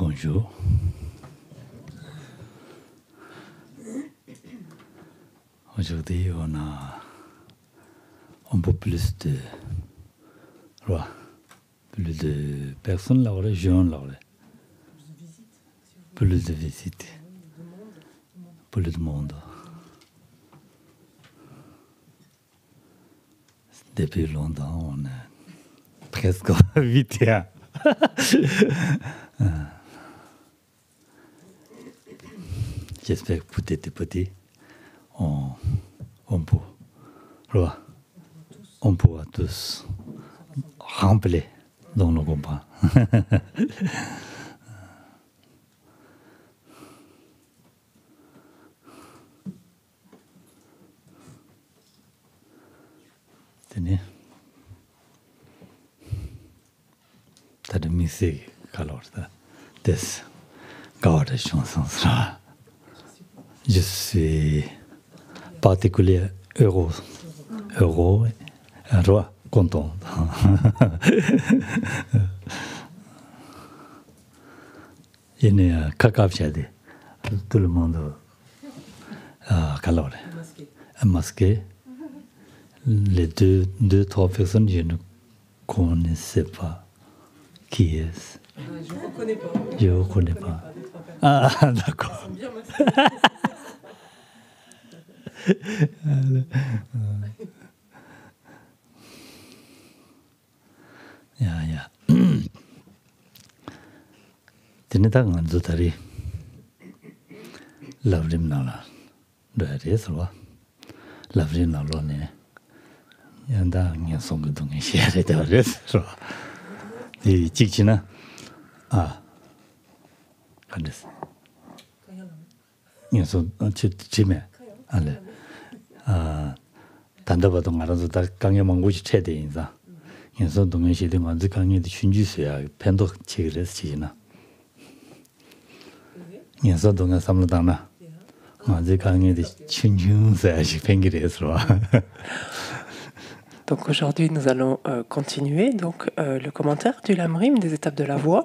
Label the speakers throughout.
Speaker 1: Bonjour. Aujourd'hui, on a un peu plus de personnes là, jeunes là, plus de visites, plus de monde. Depuis longtemps, on a presque 8 ans. J'espère que petit, on pourra tous remplir dans nos combats. Tenez, t'as de musique, alors des gardes chansons. Je suis particulier heureux, content. Il y a cacapchade, tout le monde calore, masqué. Les trois personnes, je ne connaissais pas qui est.
Speaker 2: Je ne reconnais pas.
Speaker 1: Je ne reconnais pas. Ah, d'accord.
Speaker 2: Ils sont bien masqués.
Speaker 1: Ya. Tinita ngan zutari. Lavrim nala. Doyari eswa. Lavrim nalo ne. Yanda ngan songu dungi shiare doyari eswa. Di chikchina. Kandes. Ngan son chime. Ale. 단다바도 말아서 다 강에 망고지 체대 인사. 인사 동행 시대 먼저 강에 춘주서야 팬도 체그레스 지나. 인사 동행 삼르다나. 먼저 강에 춘주서야 팽기레스로.
Speaker 2: Donc aujourd'hui, nous allons continuer le commentaire du Lamrim des étapes de la voie.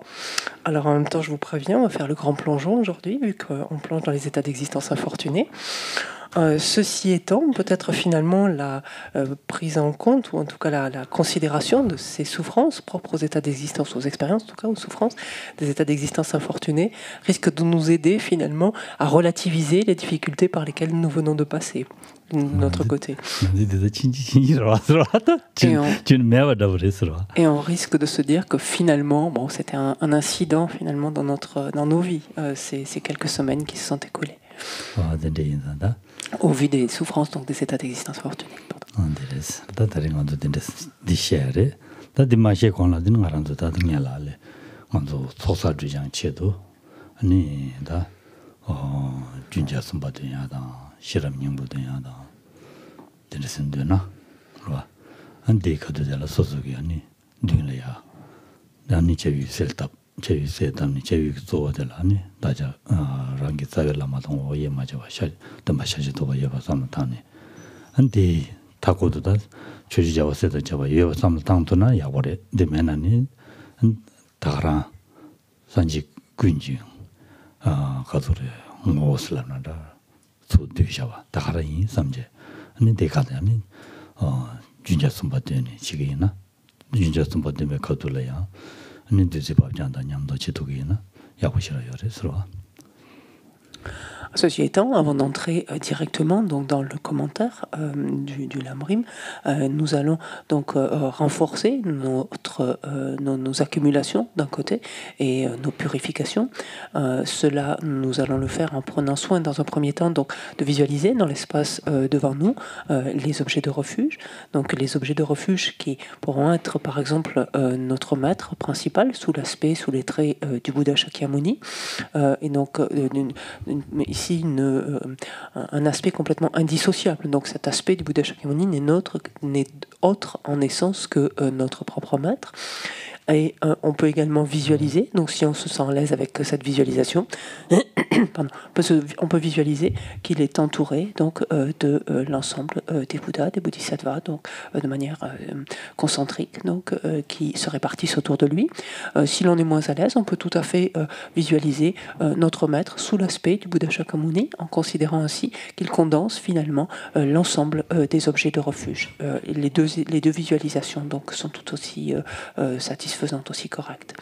Speaker 2: Alors en même temps, je vous préviens, on va faire le grand plongeon aujourd'hui, vu qu'on plonge dans les états d'existence infortunés. Ceci étant, peut-être finalement la prise en compte, ou en tout cas la considération de ces souffrances propres aux états d'existence, aux expériences, en tout cas aux souffrances des états d'existence infortunés, risque de nous aider finalement à relativiser les difficultés par lesquelles nous venons de passer de notre côté. Et on risque de se dire que finalement, bon, c'était un incident finalement dans nos vies, ces quelques semaines qui se sont écoulées. Au vu des souffrances, donc des états d'existence fortunés.
Speaker 1: 제위 세담니 제위 조어들라니 다자 랑기 자벨라마동 오예 맞아 덤마샤지도 예바 삼타니 안디 타고도다 최지자와세도 잡아 예바 삼탕도나 야고레 데메나니 다라 산지 군지 가도레 모슬라나다 소드샤와 다라이 삼제 아니 데가다니 준자 선바되니 지게나 준자 선바되면 가도래야
Speaker 2: Ceci étant, avant d'entrer directement donc dans le commentaire du Lamrim, nous allons donc renforcer nos accumulations d'un côté et nos purifications. Cela, nous allons le faire en prenant soin dans un premier temps donc de visualiser dans l'espace devant nous les objets de refuge. Donc les objets de refuge qui pourront être par exemple notre maître principal sous les traits du Bouddha Shakyamuni. Et donc ici un aspect complètement indissociable. Donc cet aspect du Bouddha Shakyamuni n'est autre en essence que notre propre maître. Et on peut également visualiser, donc si on se sent à l'aise avec cette visualisation, pardon, on peut visualiser qu'il est entouré donc, de l'ensemble des Bouddhas, des Bodhisattvas, donc de manière concentrique, donc, qui se répartissent autour de lui. Si l'on est moins à l'aise, on peut tout à fait visualiser notre maître sous l'aspect du Bouddha Shakyamuni, en considérant ainsi qu'il condense finalement l'ensemble des objets de refuge. Les deux visualisations donc, sont tout aussi satisfaisantes, aussi correctes.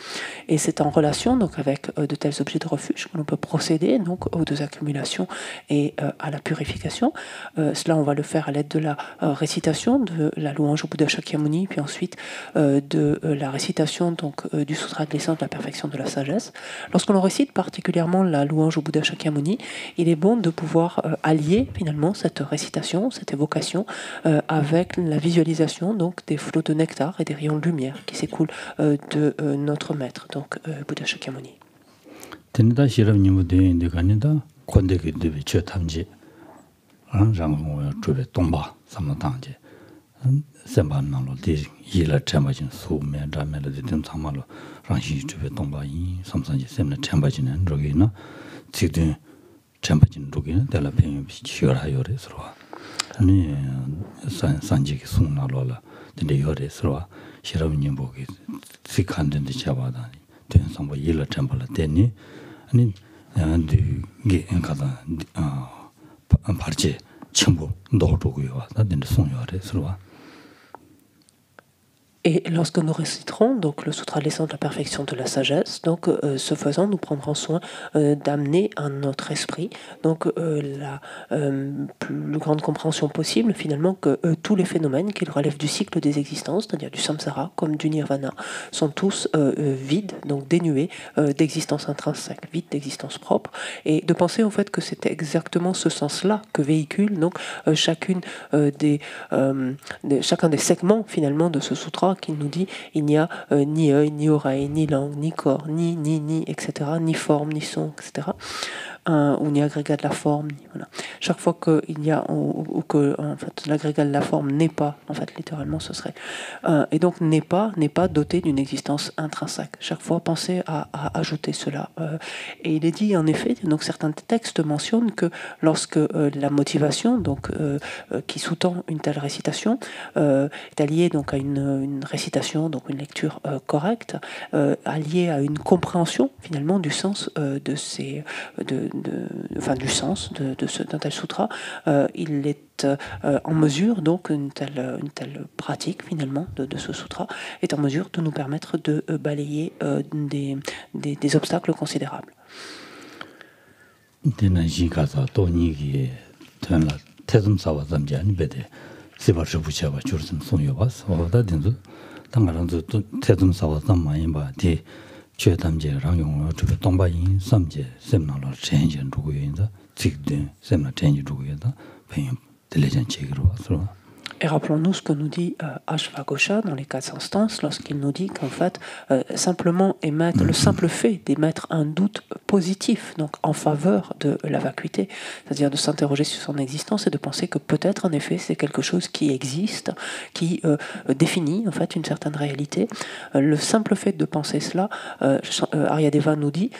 Speaker 2: Et c'est en relation donc, avec de tels objets de refuge que l'on peut procéder donc, aux deux accumulations et à la purification. Cela, on va le faire à l'aide de la récitation de la louange au Bouddha Shakyamuni, puis ensuite de la récitation donc, du Sutra de l'essence de la perfection de la sagesse. Lorsqu'on récite particulièrement la louange au Bouddha Shakyamuni, il est bon de pouvoir allier finalement cette récitation, cette évocation, avec la visualisation donc, des flots de nectar et des rayons de lumière qui s'écoulent de notre maître, donc Bouddha Shakyamuni.
Speaker 1: Tenida shirab nimu de ganida konde ke de che tamje rang chube tomba samna tangje semba nalo de yila chamba jin su me da me de tem samalo rang shi chube tomba yi samsanje semna chamba jin rogi na chide chamba jin rogi na de la pe shira yore sro ani sanje ki sun nalo la de yore sro shirab nimu ke sikande de chabada ten sambo yila chamba la teni 아니 게 엔가다 파르체 첨부 넣어두고요. 나한테 송요하래 서로.
Speaker 2: Et lorsque nous réciterons donc le Sutra de l'essence de la perfection de la sagesse, donc ce faisant, nous prendrons soin d'amener à notre esprit donc la plus grande compréhension possible finalement que tous les phénomènes qui relèvent du cycle des existences, c'est-à-dire du samsara comme du nirvana, sont tous vides, donc dénués d'existence intrinsèque, vides d'existence propre, et de penser en fait que c'est exactement ce sens-là que véhicule donc chacun des segments finalement de ce sutra qui nous dit il n'y a ni œil, ni oreille, ni langue, ni corps, ni, etc., ni forme, ni son, etc., ou ni agrégat de la forme. Voilà. Chaque fois qu'il y a, ou que en fait, l'agrégat de la forme n'est pas, en fait, littéralement, ce serait, et donc n'est pas doté d'une existence intrinsèque. Chaque fois, pensez à ajouter cela. Et il est dit, en effet, donc certains textes mentionnent que lorsque la motivation, donc, qui sous-tend une telle récitation, est alliée donc à une récitation, donc une lecture correcte, alliée à une compréhension finalement du sens de ces, du sens d'un tel sutra, il est en mesure, donc une telle pratique finalement de ce sutra est en mesure de nous permettre de balayer des obstacles considérables.
Speaker 1: 최담제 랑용 저 동바인 삼제 셈나로 전제 누구인다 직된 셈나 전제 누구인다 배임 들려진 책으로 와서
Speaker 2: Et rappelons-nous ce que nous dit Ashvagosha dans les 4 instances lorsqu'il nous dit qu'en fait, simplement émettre, le simple fait d'émettre un doute positif donc en faveur de la vacuité, c'est-à-dire de s'interroger sur son existence et de penser que peut-être en effet c'est quelque chose qui existe, qui définit en fait une certaine réalité. Le simple fait de penser cela, Aryadeva nous dit,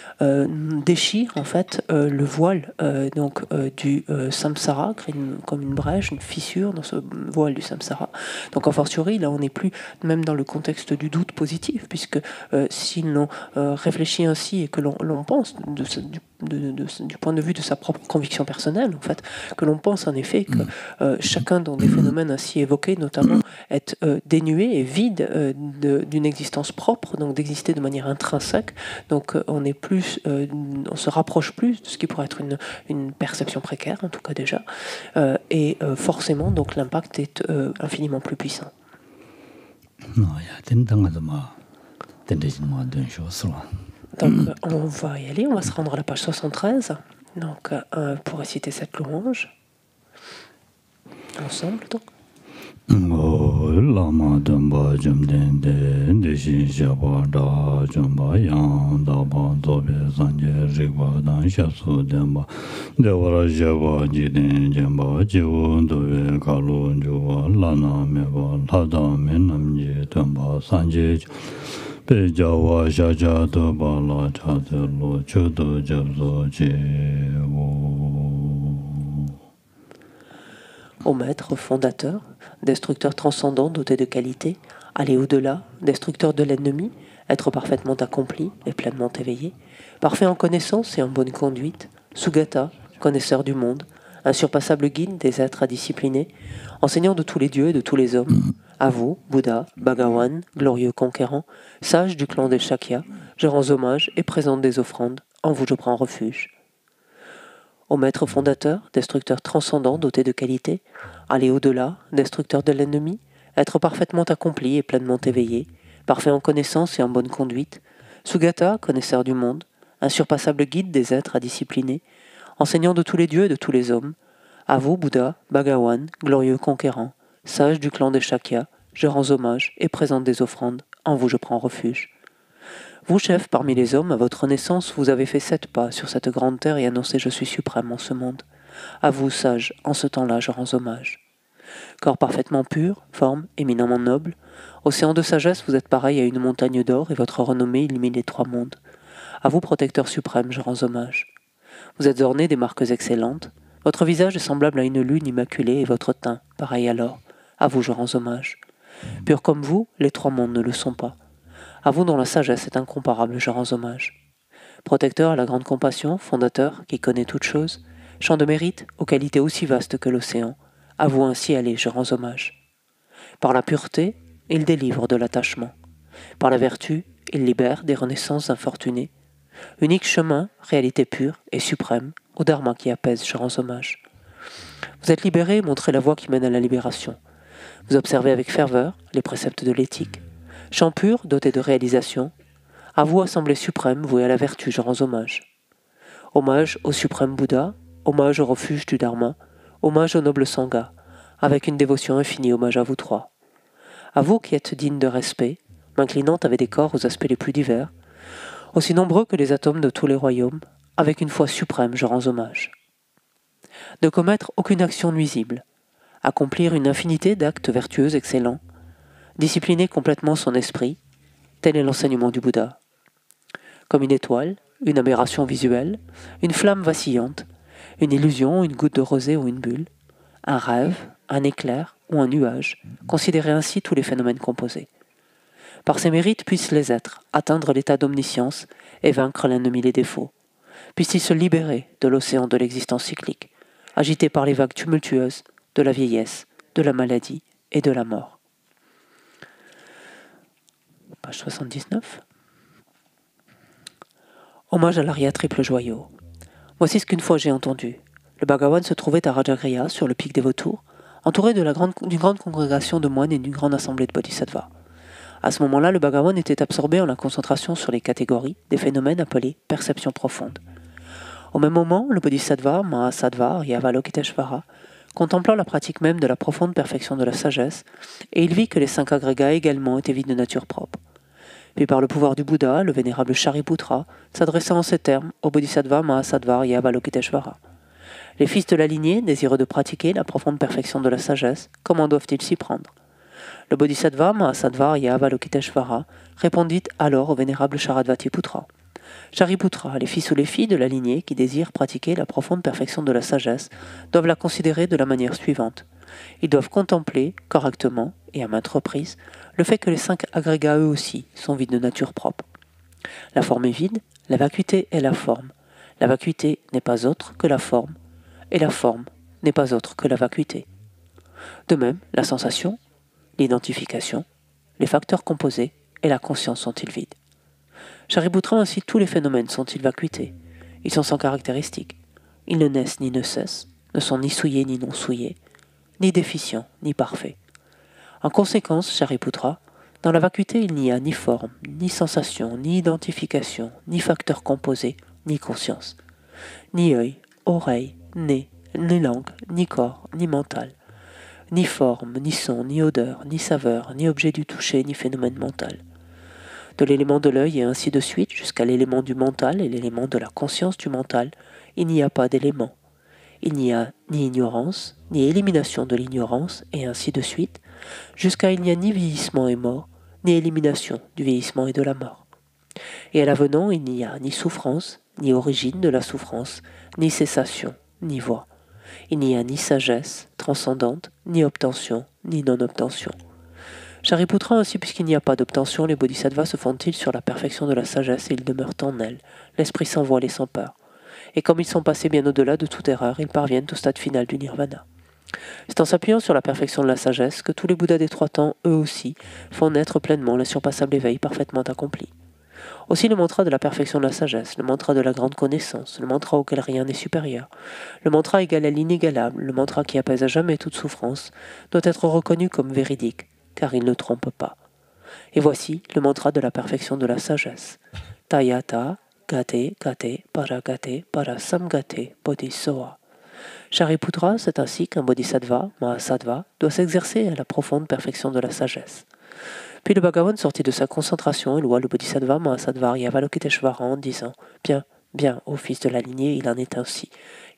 Speaker 2: déchire en fait le voile donc du samsara, crée comme une brèche, une fissure dans ce voile du samsara. Donc, a fortiori, là, on n'est plus même dans le contexte du doute positif, puisque si l'on réfléchit ainsi et que l'on pense du point de vue de sa propre conviction personnelle, en fait, que l'on pense en effet que chacun dans des phénomènes ainsi évoqués, notamment, est dénué et vide d'une existence propre, donc d'exister de manière intrinsèque. Donc, on se rapproche plus de ce qui pourrait être une perception précaire, en tout cas déjà, et forcément, donc, l'impact est infiniment plus puissant. Donc, on va y aller, on va se rendre à la page 73, donc, pour réciter cette louange. Ensemble, donc.
Speaker 1: Lama Damba Jumden Deshi Shaba Da Jumba Yang Daba Zobe Sanje Rigwa Dan Shasu Demba Devara Shaba Jiden Jemba Jivu Dove Kalu Juva Lana Meba Lada Menamji Demba Sanje Pejawa Jaja to Bala Chazelo Chudo Jabzo
Speaker 2: Ô maître fondateur, destructeur transcendant doté de qualité, aller au-delà, destructeur de l'ennemi, être parfaitement accompli et pleinement éveillé, parfait en connaissance et en bonne conduite, Sugata, connaisseur du monde, insurpassable guide des êtres à discipliner, enseignant de tous les dieux et de tous les hommes, à vous, Bouddha, Bhagawan, glorieux conquérant, sage du clan des Shakya, je rends hommage et présente des offrandes, en vous je prends refuge. Ô maître fondateur, destructeur transcendant doté de qualité, aller au-delà, destructeur de l'ennemi, être parfaitement accompli et pleinement éveillé, parfait en connaissance et en bonne conduite, Sugata, connaisseur du monde, insurpassable guide des êtres à discipliner, enseignant de tous les dieux et de tous les hommes, à vous, Bouddha, Bhagawan, glorieux conquérant, sage du clan des Shakya, je rends hommage et présente des offrandes, en vous je prends refuge. Vous, chef parmi les hommes, à votre naissance, vous avez fait 7 pas sur cette grande terre et annoncé « Je suis suprême en ce monde ». À vous, sage, en ce temps-là, je rends hommage. Corps parfaitement pur, forme éminemment noble, océan de sagesse, vous êtes pareil à une montagne d'or et votre renommée illumine les 3 mondes. À vous, protecteur suprême, je rends hommage. Vous êtes orné des marques excellentes, votre visage est semblable à une lune immaculée et votre teint, pareil à l'or. À vous, je rends hommage. Pur comme vous, les 3 mondes ne le sont pas. À vous dont la sagesse est incomparable, je rends hommage. Protecteur à la grande compassion, fondateur qui connaît toutes choses, champ de mérite aux qualités aussi vastes que l'océan, à vous ainsi allez, je rends hommage. Par la pureté, il délivre de l'attachement. Par la vertu, il libère des renaissances infortunées. Unique chemin, réalité pure et suprême, au dharma qui apaise, je rends hommage. Vous êtes libéré, montrez la voie qui mène à la libération. Vous observez avec ferveur les préceptes de l'éthique. Champ pur, doté de réalisation, à vous, assemblée suprême, vouée à la vertu, je rends hommage. Hommage au suprême Bouddha, hommage au refuge du Dharma, hommage au noble Sangha, avec une dévotion infinie, hommage à vous 3. À vous qui êtes dignes de respect, m'inclinant avec des corps aux aspects les plus divers, aussi nombreux que les atomes de tous les royaumes, avec une foi suprême, je rends hommage. Ne commettre aucune action nuisible, accomplir une infinité d'actes vertueux excellents, discipliner complètement son esprit, tel est l'enseignement du Bouddha. Comme une étoile, une aberration visuelle, une flamme vacillante, une illusion, une goutte de rosée ou une bulle, un rêve, un éclair ou un nuage, considérez ainsi tous les phénomènes composés. Par ses mérites puissent les êtres atteindre l'état d'omniscience et vaincre l'ennemi les défauts. Puissent-ils se libérer de l'océan de l'existence cyclique, agité par les vagues tumultueuses de la vieillesse, de la maladie et de la mort. Page 79. Hommage à l'Arya triple joyau. Voici ce qu'une fois j'ai entendu. Le Bhagawan se trouvait à Rajagriha, sur le pic des vautours, entouré d'une grande congrégation de moines et d'une grande assemblée de bodhisattvas. À ce moment-là, le Bhagawan était absorbé en la concentration sur les catégories des phénomènes appelés perception profonde. Au même moment, le bodhisattva Mahasattva Avalokiteshvara contempla la pratique même de la profonde perfection de la sagesse, et il vit que les 5 agrégats également étaient vides de nature propre. Puis par le pouvoir du Bouddha, le vénérable Shariputra s'adressa en ces termes au bodhisattva Mahasattva Avalokiteshvara. Les fils de la lignée, désireux de pratiquer la profonde perfection de la sagesse, comment doivent-ils s'y prendre? Le bodhisattva Mahasattva Avalokiteshvara répondit alors au vénérable Sharadvatiputra. Shariputra, les fils ou les filles de la lignée qui désirent pratiquer la profonde perfection de la sagesse doivent la considérer de la manière suivante. Ils doivent contempler, correctement et à maintes reprises, le fait que les 5 agrégats eux aussi sont vides de nature propre. La forme est vide, la vacuité est la forme. La vacuité n'est pas autre que la forme, et la forme n'est pas autre que la vacuité. De même, la sensation, l'identification, les facteurs composés et la conscience sont-ils vides. Shariputra, ainsi tous les phénomènes sont-ils vacuités. Ils sont sans caractéristiques. Ils ne naissent ni ne cessent, ne sont ni souillés ni non souillés, ni déficients ni parfaits. En conséquence, Shariputra, dans la vacuité il n'y a ni forme, ni sensation, ni identification, ni facteurs composés, ni conscience. Ni œil, oreille, nez, ni langue, ni corps, ni mental. Ni forme, ni son, ni odeur, ni saveur, ni objet du toucher, ni phénomène mental. De l'élément de l'œil et ainsi de suite, jusqu'à l'élément du mental et l'élément de la conscience du mental, il n'y a pas d'élément. Il n'y a ni ignorance, ni élimination de l'ignorance, et ainsi de suite, jusqu'à il n'y a ni vieillissement et mort, ni élimination du vieillissement et de la mort. Et à l'avenant, il n'y a ni souffrance, ni origine de la souffrance, ni cessation, ni voie. Il n'y a ni sagesse transcendante, ni obtention, ni non-obtention. Shariputra, ainsi, puisqu'il n'y a pas d'obtention, les bodhisattvas se fondent-ils sur la perfection de la sagesse et ils demeurent en elle, l'esprit sans voile et sans peur. Et comme ils sont passés bien au-delà de toute erreur, ils parviennent au stade final du nirvana. C'est en s'appuyant sur la perfection de la sagesse que tous les Bouddhas des trois temps, eux aussi, font naître pleinement l'insurpassable éveil parfaitement accompli. Aussi le mantra de la perfection de la sagesse, le mantra de la grande connaissance, le mantra auquel rien n'est supérieur, le mantra égal à l'inégalable, le mantra qui apaise à jamais toute souffrance, doit être reconnu comme véridique, car il ne trompe pas. Et voici le mantra de la perfection de la sagesse. Tayata, gate, gate, para gate, para samgate, bodhisattva. Shariputra, c'est ainsi qu'un bodhisattva, mahasattva, doit s'exercer à la profonde perfection de la sagesse. Puis le Bhagavan sortit de sa concentration et loua le bodhisattva Mahasattva Avalokiteshvara en disant « Bien, bien, ô fils de la lignée, il en est ainsi.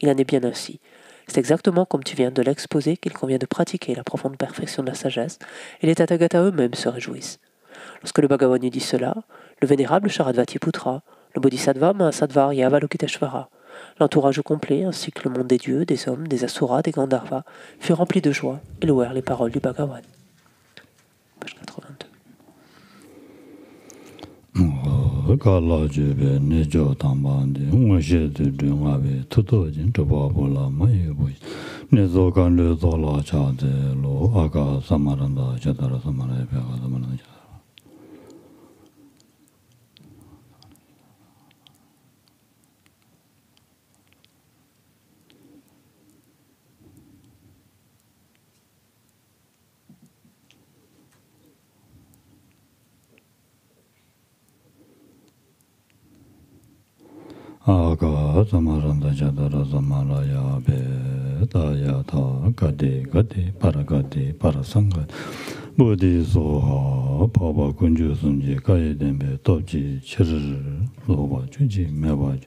Speaker 2: Il en est bien ainsi. C'est exactement comme tu viens de l'exposer qu'il convient de pratiquer la profonde perfection de la sagesse, et les Tathagata eux-mêmes se réjouissent. » Lorsque le Bhagavan eut dit cela, le vénérable Sharadvatiputra, le bodhisattva Mahasattva Avalokiteshvara, l'entourage complet ainsi que le monde des dieux, des hommes, des asuras, des gandharvas, fut rempli de joie et louèrent les paroles du Bhagavan. Page 82.
Speaker 1: Kala jube nejo tambandi unge de dungabe toto jin toba bola mai boy nezo kan le zola cha de lo aga samaranda jadara samara be aga samaranda Aga samaranda jadara samaraya be daya ta gade gade para sanga bodhi soha paba kunju sunji kaya denbe topji chirir loba juji meba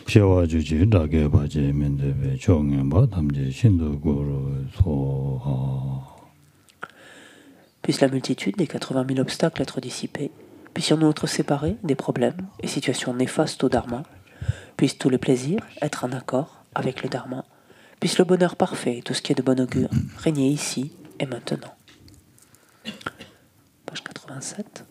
Speaker 1: shewa juji dage baje mendebe chongen ba tamje shindu guru soha.
Speaker 2: Puisse la multitude des 80 000 obstacles être dissipée, puissions-nous être séparés des problèmes et situations néfastes au Dharma, puissent tous les plaisirs être en accord avec le Dharma, puisse le bonheur parfait et tout ce qui est de bon augure régner ici et maintenant. Page 87.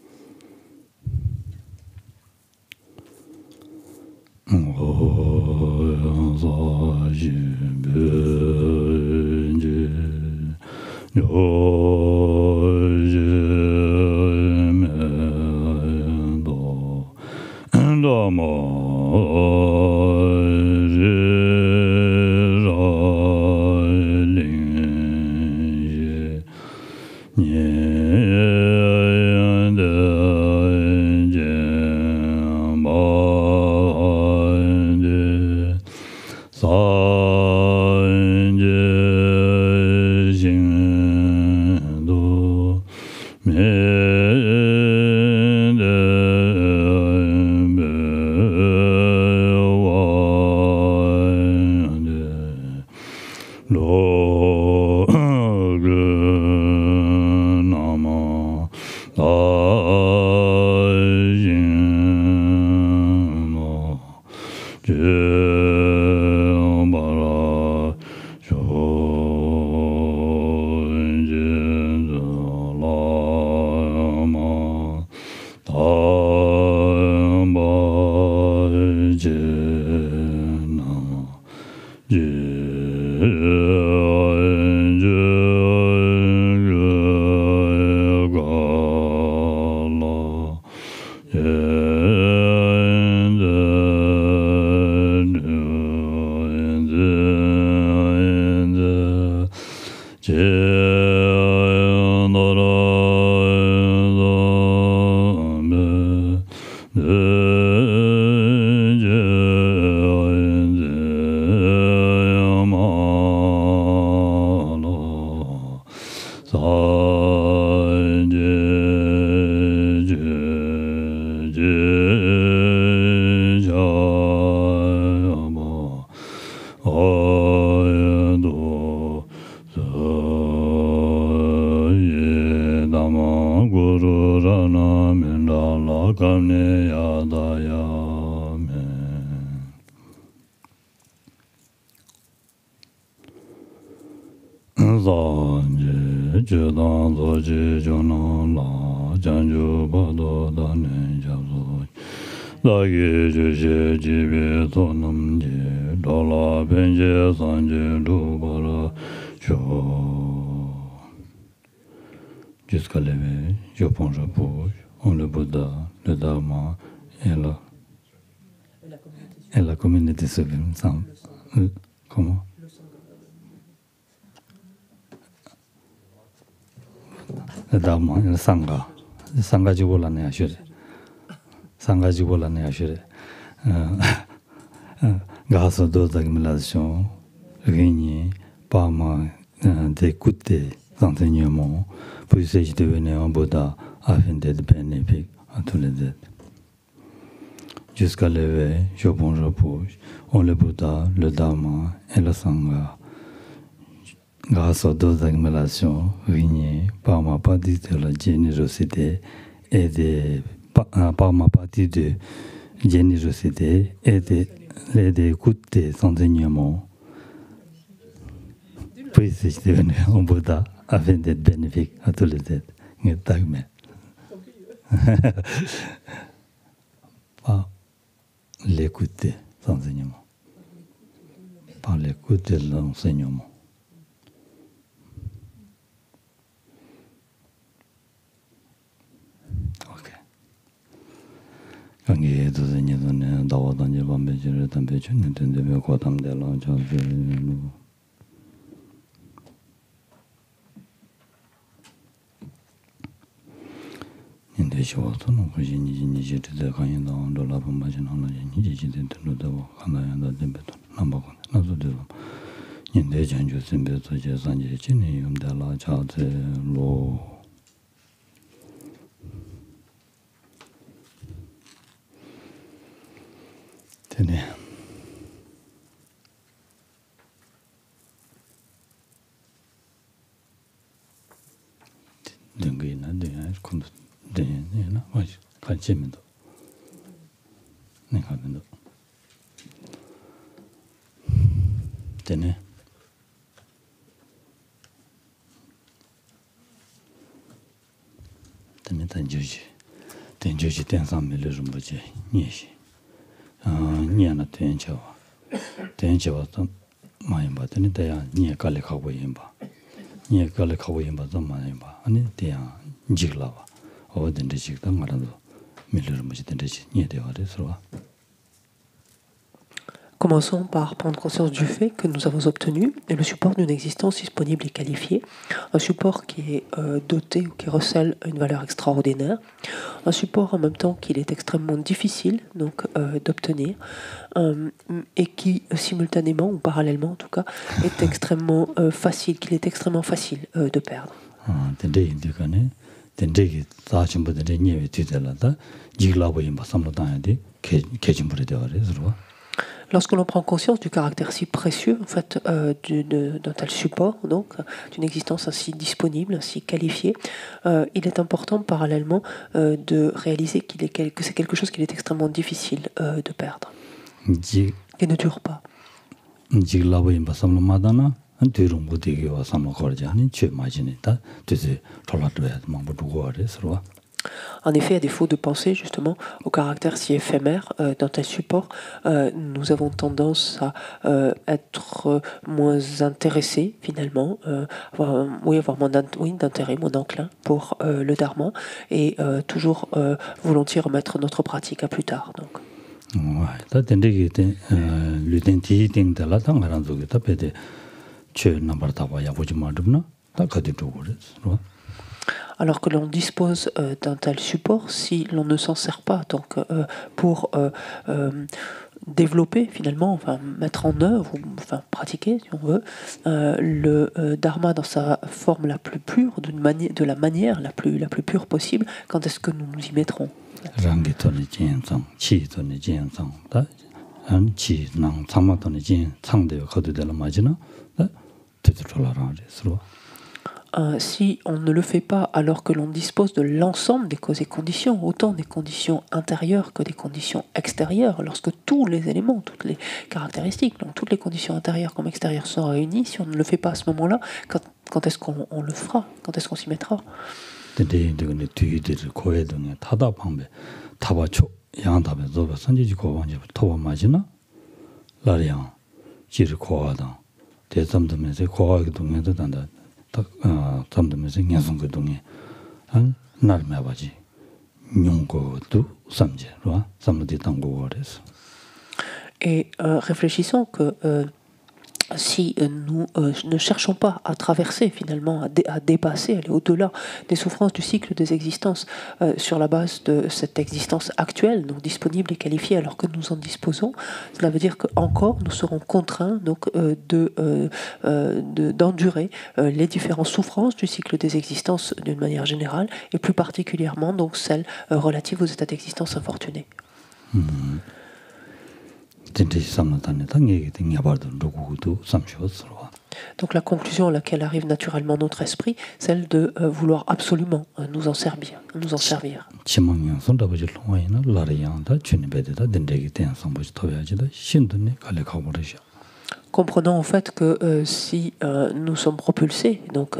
Speaker 1: Jusqu'à l'éveil, je pense, je bouge, on le Bouddha, le Dharma et la communauté sublime. Comment? Le Dharma et le Sangha. Le Sangha du Bola ne assuré. Sangha du Bola ne assuré. Grâce aux deux accumulations, réunies par moi d'écouter les enseignements, puisse-je devenir un Bouddha afin d'être bénéfique à tous les êtres. Jusqu'à l'éveil, je pense, je bouge, on le Bouddha, le Dharma et le Sangha. Grâce aux deux accumulations réunies par ma partie de la générosité et par ma partie de générosité et d'écouter les enseignements, puisse-je devenir un Bouddha afin d'être bénéfique à tous les êtres. Par l'écoute des enseignements. Par l'écoute de l'enseignement. Ok. Quand il y a des enseignements, d'avoir dans les bambes, je ne t'en peux pas, ne t'en peux pas, quand on est là, 인데 쇼토는 그지 니지데 가인다 온돌라고 마진하는 니지데 들로도 하나야다 덴베도 남바고 나도도 인데 전주 선배도 제산제 진이 음달라 자제로 되네. 등기나 내가 콘도 되나? 맞지. 관심도. 내가 면도. 되네. 되네 단주지. 단주지 된삼밀을 좀 보지. 니시. 니야나 된쳐와. 된쳐와 좀 많이 봤더니 대야 니 갈래 가고 임바. 니 갈래 가고 임바 좀 많이 봐. 아니 대야 지글라와.
Speaker 2: Commençons par prendre conscience du fait que nous avons obtenu le support d'une existence disponible et qualifiée, un support qui est doté ou qui recèle une valeur extraordinaire, un support en même temps qu'il est extrêmement difficile donc d'obtenir et qui simultanément ou parallèlement en tout cas est extrêmement facile, qu'il est extrêmement facile de perdre. Lorsque l'on prend conscience du caractère si précieux en fait, d'un tel support, donc d'une existence ainsi disponible, ainsi qualifiée, il est important parallèlement de réaliser que c'est quelque chose qu'il est extrêmement difficile de perdre et ne dure pas. En effet, à défaut de penser justement au caractère si éphémère d'un tel support, nous avons tendance à être moins intéressés finalement, avoir moins d'intérêt, moins d'enclin pour le dharma et toujours volontiers remettre notre pratique à plus tard. Donc. Alors que l'on dispose d'un tel support, si l'on ne s'en sert pas donc, pour développer finalement, enfin mettre en œuvre, ou enfin pratiquer si on veut, le dharma dans sa forme la plus pure, de la manière la plus pure possible, quand est-ce que nous nous y mettrons? si on ne le fait pas alors que l'on dispose de l'ensemble des causes et conditions, autant des conditions intérieures que des conditions extérieures, lorsque tous les éléments, toutes les caractéristiques, donc toutes les conditions intérieures comme extérieures sont réunies, si on ne le fait pas à ce moment-là, quand est-ce qu'on le fera? Quand est-ce qu'on s'y mettra? Et réfléchissons que si nous ne cherchons pas à traverser finalement, à dépasser, aller au-delà des souffrances du cycle des existences sur la base de cette existence actuelle, donc disponible et qualifiée alors que nous en disposons, cela veut dire qu'encore nous serons contraints donc, d'endurer les différentes souffrances du cycle des existences d'une manière générale et plus particulièrement donc celles relatives aux états d'existence infortunés. Donc la conclusion à laquelle arrive naturellement notre esprit, celle de vouloir absolument nous en servir. Comprenant en fait que si nous sommes propulsés donc,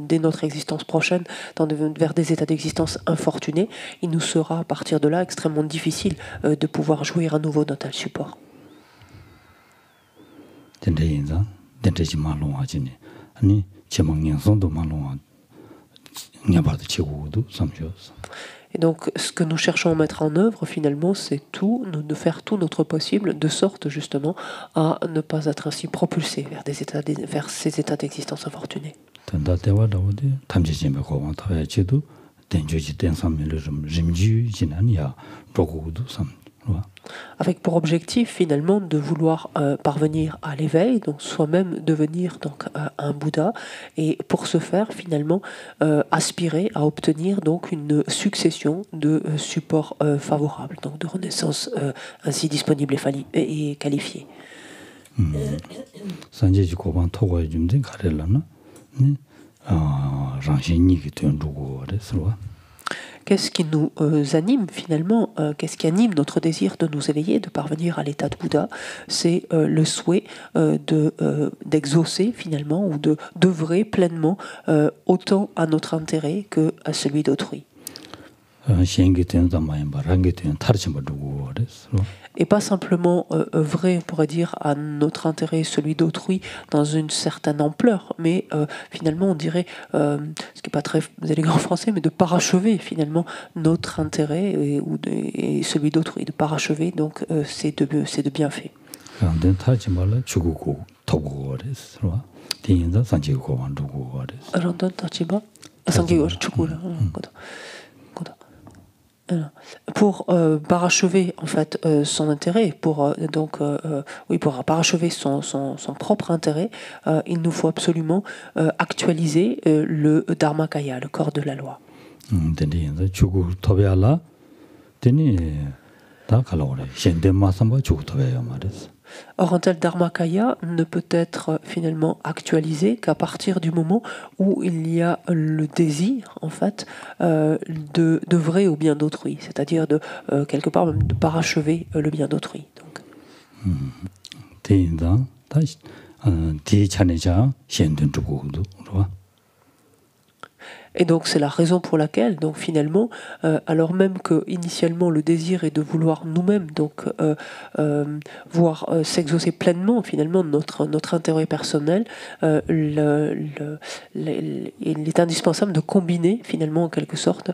Speaker 2: dès notre existence prochaine vers des états d'existence infortunés, il nous sera à partir de là extrêmement difficile de pouvoir jouir à nouveau d'un tel support. Et donc, ce que nous cherchons à mettre en œuvre, finalement, c'est de faire tout notre possible, de sorte justement à ne pas être ainsi propulsé vers ces états d'existence infortunés. Avec pour objectif finalement de vouloir parvenir à l'éveil, donc soi-même devenir donc un Bouddha, et pour ce faire finalement aspirer à obtenir donc une succession de supports favorables, donc de renaissance ainsi disponibles et qualifiés. Qu'est-ce qui nous anime finalement? Qu'est-ce qui anime notre désir de nous éveiller, de parvenir à l'état de Bouddha? C'est le souhait d'exaucer finalement ou d'œuvrer pleinement autant à notre intérêt que à celui d'autrui. Et pas simplement œuvrer, on pourrait dire, à notre intérêt, celui d'autrui, dans une certaine ampleur, mais finalement, on dirait, ce qui n'est pas très élégant en français, mais de parachever finalement notre intérêt et celui d'autrui, de parachever donc ces deux bienfaits. Pour parachever en fait son intérêt, pour parachever son propre intérêt, il nous faut absolument actualiser le Dharmakaya, le corps de la loi. Or, un tel Dharmakaya ne peut être finalement actualisé qu'à partir du moment où il y a le désir, en fait, d'œuvrer au bien d'autrui, c'est-à-dire de quelque part même de parachever le bien d'autrui. Et donc c'est la raison pour laquelle, donc finalement, alors même que initialement le désir est de vouloir nous-mêmes donc voir s'exaucer pleinement finalement notre intérêt personnel, il est indispensable de combiner finalement en quelque sorte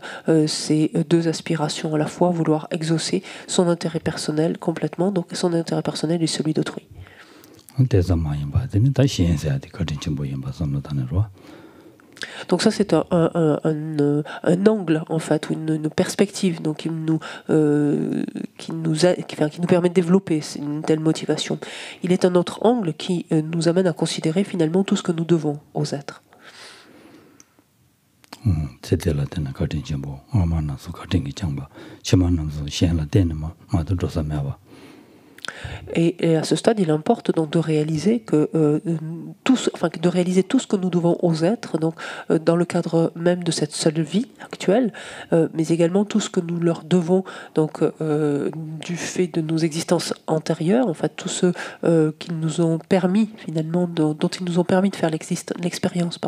Speaker 2: ces deux aspirations, à la fois vouloir exaucer son intérêt personnel complètement, donc son intérêt personnel et celui d'autrui. Donc ça c'est un angle en fait, ou une perspective donc, qui nous permet de développer une telle motivation. Il est un autre angle qui nous amène à considérer finalement tout ce que nous devons aux êtres. Et à ce stade, il importe donc de réaliser de réaliser tout ce que nous devons aux êtres, donc dans le cadre même de cette seule vie actuelle, mais également tout ce que nous leur devons, donc du fait de nos existences antérieures, en fait, tout ce qu'ils nous ont permis finalement, dont ils nous ont permis de faire l'expérience,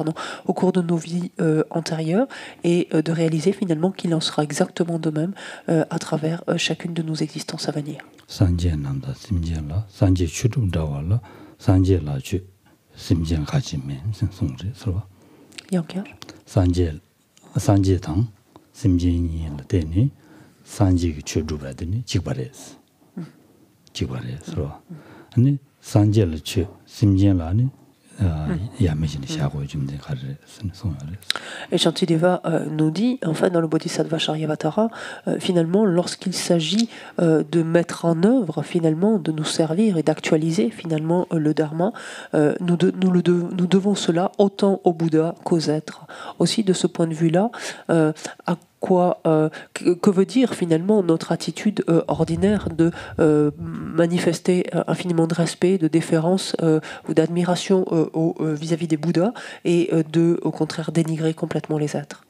Speaker 2: au cours de nos vies antérieures, et de réaliser finalement qu'il en sera exactement de même à travers chacune de nos existences à venir.
Speaker 1: Sanje nanda simjen la, sanje chudum dawa la, sanje la chu simjen kachi men, sen songre, sarwa.
Speaker 2: Yankar?
Speaker 1: Sanje tang, simjen yi la teni, sanje ki chudu badini, chikbares. Chikbares, sarwa. Ani sanje la chu, simjen la ni,
Speaker 2: Et Shantideva nous dit, en fait, dans le Bodhisattva Charyavatara, finalement, lorsqu'il s'agit de mettre en œuvre, finalement, de nous servir et d'actualiser, finalement, le Dharma, nous devons cela autant au Bouddha qu'aux êtres. Aussi, de ce point de vue-là, que veut dire finalement notre attitude ordinaire de manifester infiniment de respect, de déférence ou d'admiration vis-à-vis des Bouddhas et de, au contraire, dénigrer complètement les êtres.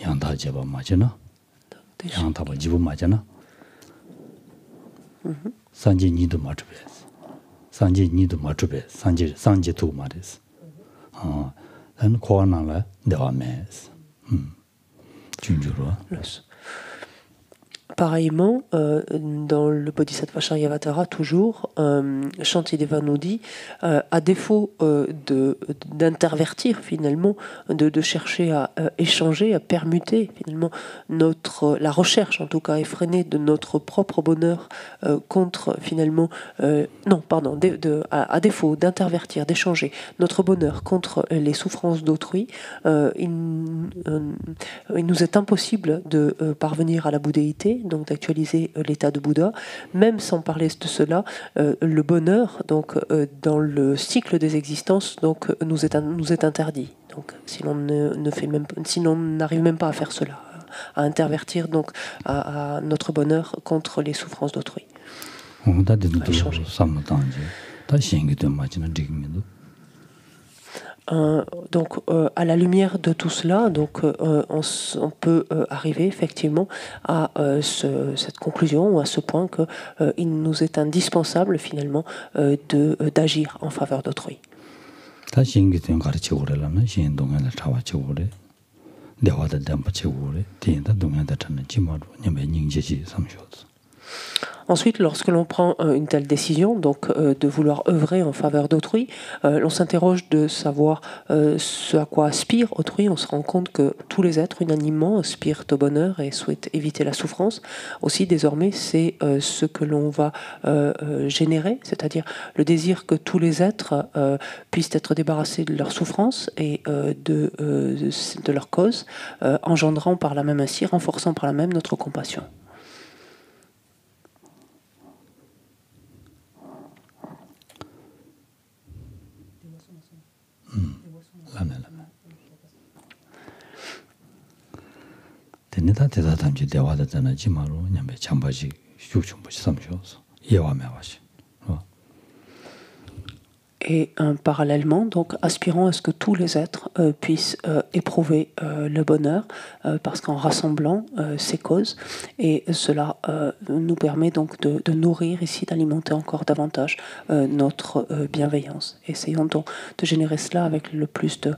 Speaker 1: 양다 제바 맞잖아. 양다 봐 지부 맞잖아. 산지 니도 맞베스. 산지 니도 맞베스. 산지 두 말이스. 난 코아나라 대화메스. 준주로.
Speaker 2: Pareillement, dans le Bodhisattva Charyavatara, toujours, Shantideva nous dit, à défaut d'intervertir finalement, de chercher à échanger, à permuter finalement la recherche, en tout cas effrénée, de notre propre bonheur contre finalement, à défaut d'intervertir, d'échanger notre bonheur contre les souffrances d'autrui, il nous est impossible de parvenir à la bouddhéité, donc d'actualiser l'état de Bouddha, même sans parler de cela, le bonheur, donc dans le cycle des existences, donc nous est interdit. Donc si l'on n'arrive même pas à faire cela, à intervertir donc à notre bonheur contre les souffrances d'autrui. Donc, à la lumière de tout cela, donc, on peut arriver effectivement à cette conclusion ou à ce point qu'il nous est indispensable finalement d'agir en faveur d'autrui. Ensuite, lorsque l'on prend une telle décision, donc de vouloir œuvrer en faveur d'autrui, l'on s'interroge de savoir ce à quoi aspire autrui. On se rend compte que tous les êtres unanimement aspirent au bonheur et souhaitent éviter la souffrance. Aussi, désormais, c'est ce que l'on va générer, c'est-à-dire le désir que tous les êtres puissent être débarrassés de leur souffrance et de leur cause, engendrant par la même ainsi, renforçant par la même notre compassion. Et parallèlement, donc, aspirons à ce que tous les êtres puissent éprouver le bonheur, parce qu'en rassemblant ces causes, et cela nous permet donc de nourrir ici, d'alimenter encore davantage notre bienveillance. Essayons donc de générer cela avec le plus de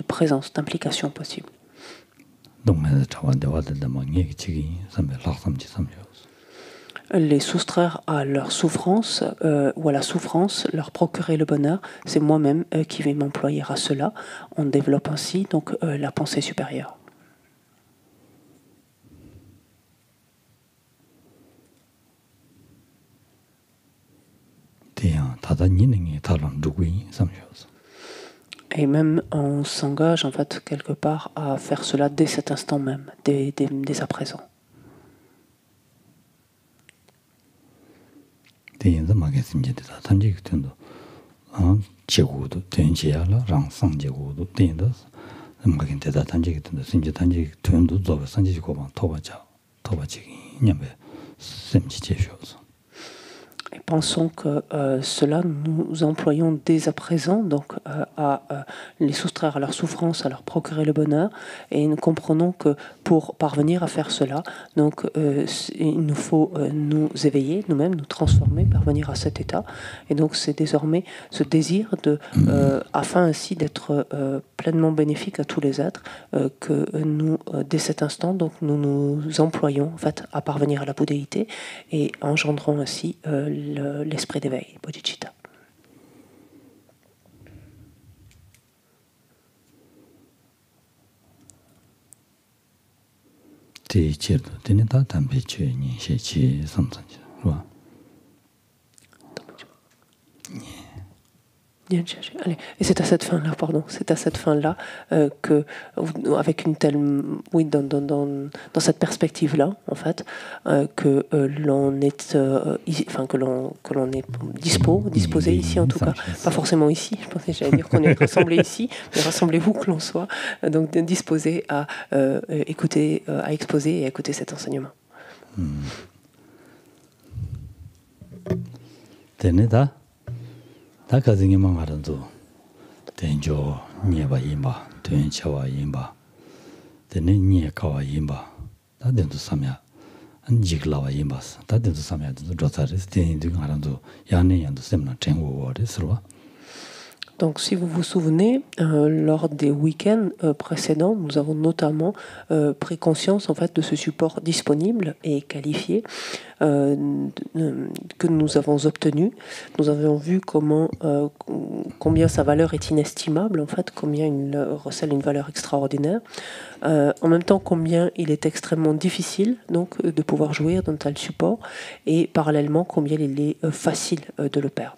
Speaker 2: présence, d'implication possible. Les soustraire à leur souffrance ou à la souffrance, leur procurer le bonheur, c'est moi-même qui vais m'employer à cela. On développe ainsi donc la pensée supérieure. Et même on s'engage en fait quelque part à faire cela dès cet instant même, dès à présent.
Speaker 1: 대인도 막에 심지다 탐지 된도 제고도 된지야라 랑상 제고도 된도 막에 대다 탐지 된도 심지 탐지 된도 저 산지고 봐 토바지 냠베 심지 제쇼서.
Speaker 2: Et pensons que cela, nous employons dès à présent donc, à les soustraire à leur souffrance, à leur procurer le bonheur. Et nous comprenons que pour parvenir à faire cela, donc, il nous faut nous éveiller nous-mêmes, nous transformer, parvenir à cet état. Et donc c'est désormais ce désir afin ainsi d'être pleinement bénéfique à tous les êtres, que nous, dès cet instant, donc, nous nous employons en fait, à parvenir à la bouddhéité et engendrons ainsi l'esprit d'éveil, bodhicitta. Allez. Et c'est à cette fin-là, c'est à cette fin-là que, avec une telle, oui, dans cette perspective-là, en fait, que l'on est, enfin que l'on est disposé ici en tout cas, pas forcément ici. Je pensais, j'allais dire qu'on est rassemblés ici, mais rassemblez-vous que l'on soit donc disposé à écouter, à exposer et à écouter cet enseignement.
Speaker 1: 다 가정이 망하는도 된조 니바 임바 된차와 임바 되는 니가와 임바 다 된도 삼야 안지글라와 임바스 다 된도 삼야도 조사르스 된도 하는도 야네ян도 셈나 쟁고워레스로.
Speaker 2: Donc, si vous vous souvenez, lors des week-ends précédents, nous avons notamment pris conscience en fait de ce support disponible et qualifié que nous avons obtenu. Nous avons vu combien sa valeur est inestimable, en fait, combien il recèle une valeur extraordinaire. En même temps, combien il est extrêmement difficile donc de pouvoir jouir d'un tel support, et parallèlement, combien il est facile de le perdre.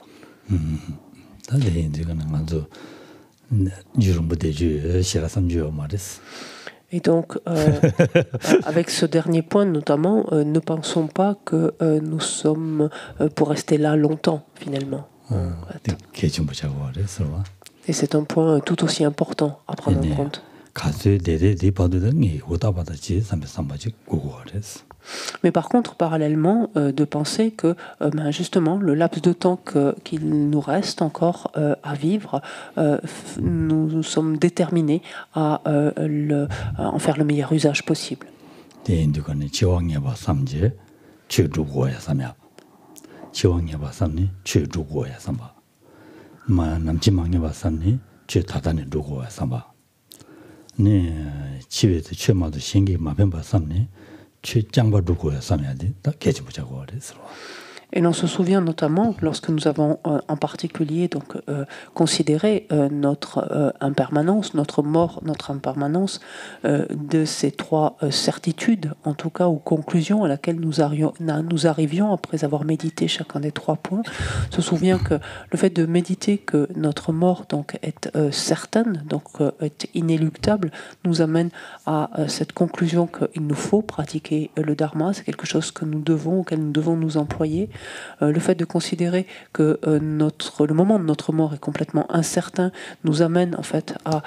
Speaker 2: Et donc, avec ce dernier point notamment, ne pensons pas que nous sommes pour rester là longtemps, finalement. Et c'est un point tout aussi important à prendre en compte. Mais par contre, parallèlement, de penser que justement, le laps de temps qu'il nous reste encore à vivre, nous sommes déterminés à en faire le meilleur usage possible. Et l'on se souvient notamment, lorsque nous avons en particulier donc, considéré notre impermanence, notre mort, notre impermanence, de ces trois certitudes, en tout cas, ou conclusions à laquelle nous arrivions après avoir médité chacun des trois points, se souvient que le fait de méditer que notre mort donc, est certaine, donc est inéluctable, nous amène à cette conclusion qu'il nous faut pratiquer le dharma, c'est quelque chose que nous devons, auquel nous devons nous employer. Le fait de considérer que le moment de notre mort est complètement incertain nous amène en fait à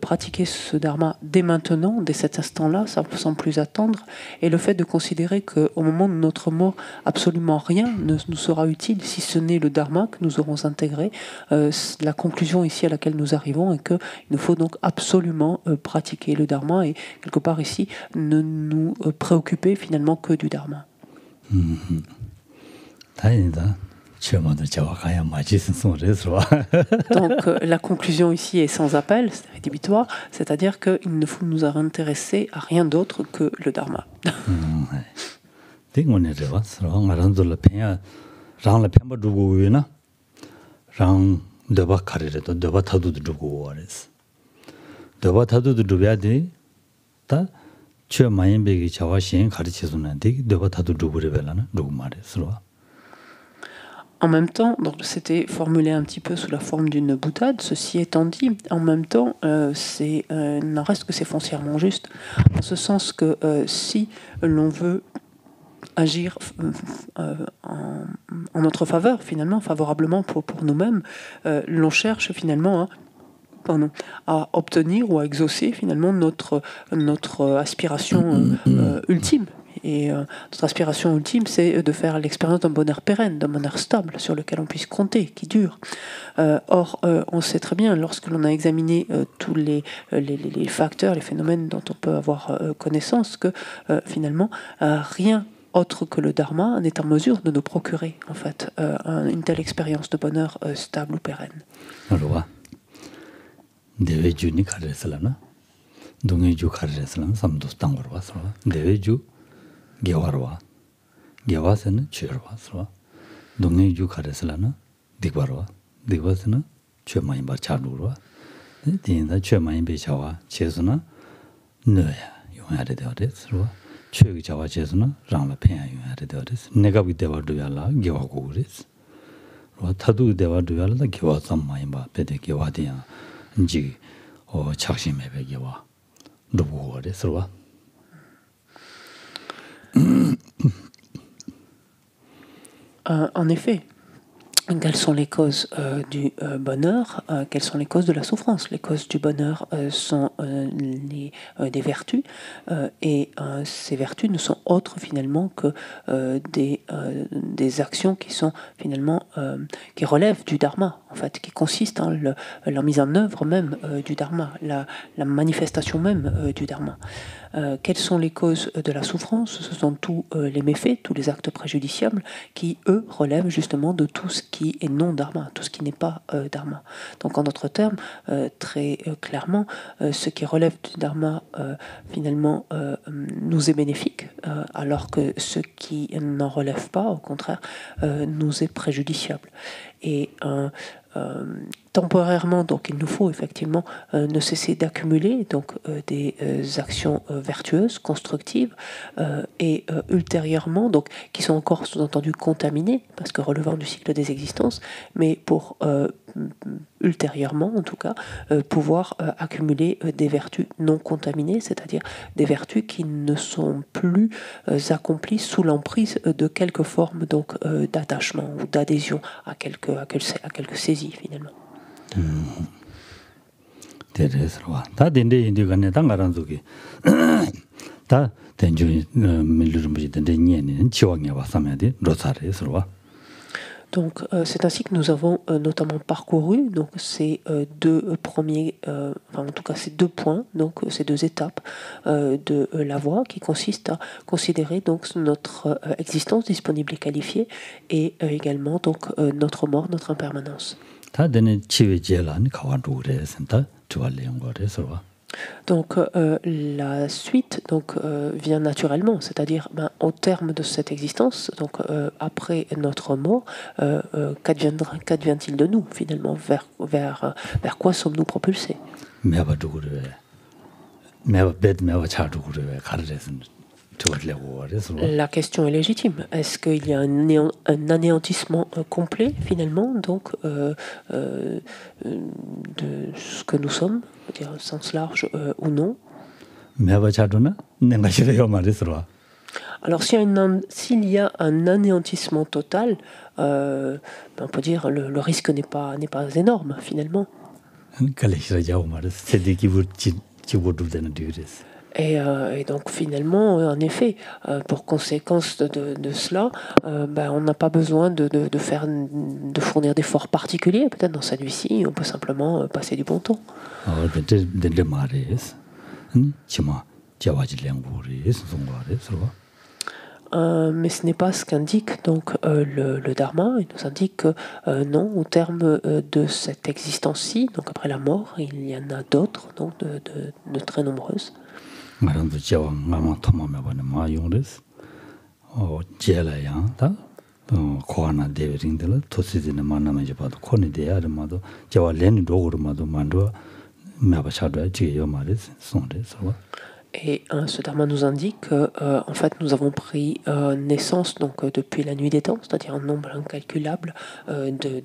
Speaker 2: pratiquer ce dharma dès maintenant, dès cet instant-là, sans plus attendre. Et le fait de considérer qu'au moment de notre mort, absolument rien ne nous sera utile si ce n'est le dharma que nous aurons intégré. La conclusion ici à laquelle nous arrivons est qu'il nous faut donc absolument pratiquer le dharma et quelque part ici ne nous préoccuper finalement que du dharma. Donc la conclusion ici est sans appel, c'est rédhibitoire, c'est-à-dire qu'il ne faut nous intéresser à rien d'autre que le dharma. En même temps, donc c'était formulé un petit peu sous la forme d'une boutade, ceci étant dit, en même temps, n'en reste que c'est foncièrement juste, en ce sens que si l'on veut agir en notre faveur, finalement, favorablement pour nous-mêmes. L'on cherche finalement à obtenir ou à exaucer finalement notre aspiration ultime. Et notre aspiration ultime, c'est de faire l'expérience d'un bonheur pérenne, d'un bonheur stable, sur lequel on puisse compter, qui dure. Or, on sait très bien, lorsque l'on a examiné tous les facteurs, les phénomènes dont on peut avoir connaissance, que finalement, rien autre que le dharma n'est en mesure de nous procurer, en fait, une telle expérience de bonheur stable ou pérenne.
Speaker 1: Gewarwa, Gewasana, Chirwaswa, Dongeju Kareslana, Digwarwa, Digwasana, Chemaimba Chadurwa, in the Chemaim Bechawa, Chesuna, Noya, you had it out this, Chugawa Chesuna, Rama Pen, you had it out this, Negabi Deva Duala, Gewaguris, Tadu Deva Duala, Gewa some Maimba, Pede Gewadia, G, or Chashim Gewa, the war is Rua.
Speaker 2: En effet, quelles sont les causes du bonheur, quelles sont les causes de la souffrance? Les causes du bonheur sont des vertus, et ces vertus ne sont autres finalement que des actions qui sont finalement qui relèvent du dharma, en fait, qui consistent en la mise en œuvre même du dharma, la manifestation même du dharma. Quelles sont les causes de la souffrance? Ce sont tous les méfaits, tous les actes préjudiciables qui, eux, relèvent justement de tout ce qui est non dharma, tout ce qui n'est pas dharma. Donc en d'autres termes, très clairement, ce qui relève du dharma finalement nous est bénéfique, alors que ce qui n'en relève pas, au contraire, nous est préjudiciable. Et temporairement, donc il nous faut effectivement ne cesser d'accumuler donc des actions vertueuses, constructives, et ultérieurement, donc qui sont encore sous-entendu contaminées, parce que relevant du cycle des existences, mais pour ultérieurement, en tout cas, pouvoir accumuler des vertus non contaminées, c'est-à-dire des vertus qui ne sont plus accomplies sous l'emprise de quelque forme donc d'attachement ou d'adhésion à quelque saisie finalement.
Speaker 1: 다 된데 인디가네 당가란족이 다 된주 밀르름지 된데 니에는 지왕에 왔사면데 로사레스로와.
Speaker 2: Donc c'est ainsi que nous avons notamment parcouru donc ces deux premiers, enfin en tout cas ces deux points, donc ces deux étapes de la voie qui consiste à considérer donc notre existence disponible et qualifiée et également donc notre mort, notre impermanence. Donc la suite donc vient naturellement, c'est-à-dire au terme de cette existence, donc après notre mort, qu'advient-il de nous finalement, vers quoi sommes-nous propulsés? La question est légitime. Est-ce qu'il y a un anéantissement complet, finalement, donc, de ce que nous sommes, dire au sens large ou non? Alors, s'il y a un anéantissement total, on peut dire le risque n'est pas énorme, finalement. Et donc finalement, en effet, pour conséquence de cela, on n'a pas besoin de fournir d'efforts particuliers. Peut-être dans cette vie-ci, on peut simplement passer du bon temps. Mais ce n'est pas ce qu'indique donc le Dharma. Il nous indique que non, au terme de cette existence-ci, donc après la mort, il y en a d'autres, donc de très nombreuses.
Speaker 1: 말한도 제와 마마 토마메 보네 마용레스 제라야다 코아나 데베링들 토시즈네 만나메 봐도 코니데야르마도 제와 렌 로그르마도 만도 메바샤도 지요 말레스 손데서.
Speaker 2: Et ce dharma nous indique que, en fait, nous avons pris naissance donc depuis la nuit des temps, c'est-à-dire un nombre incalculable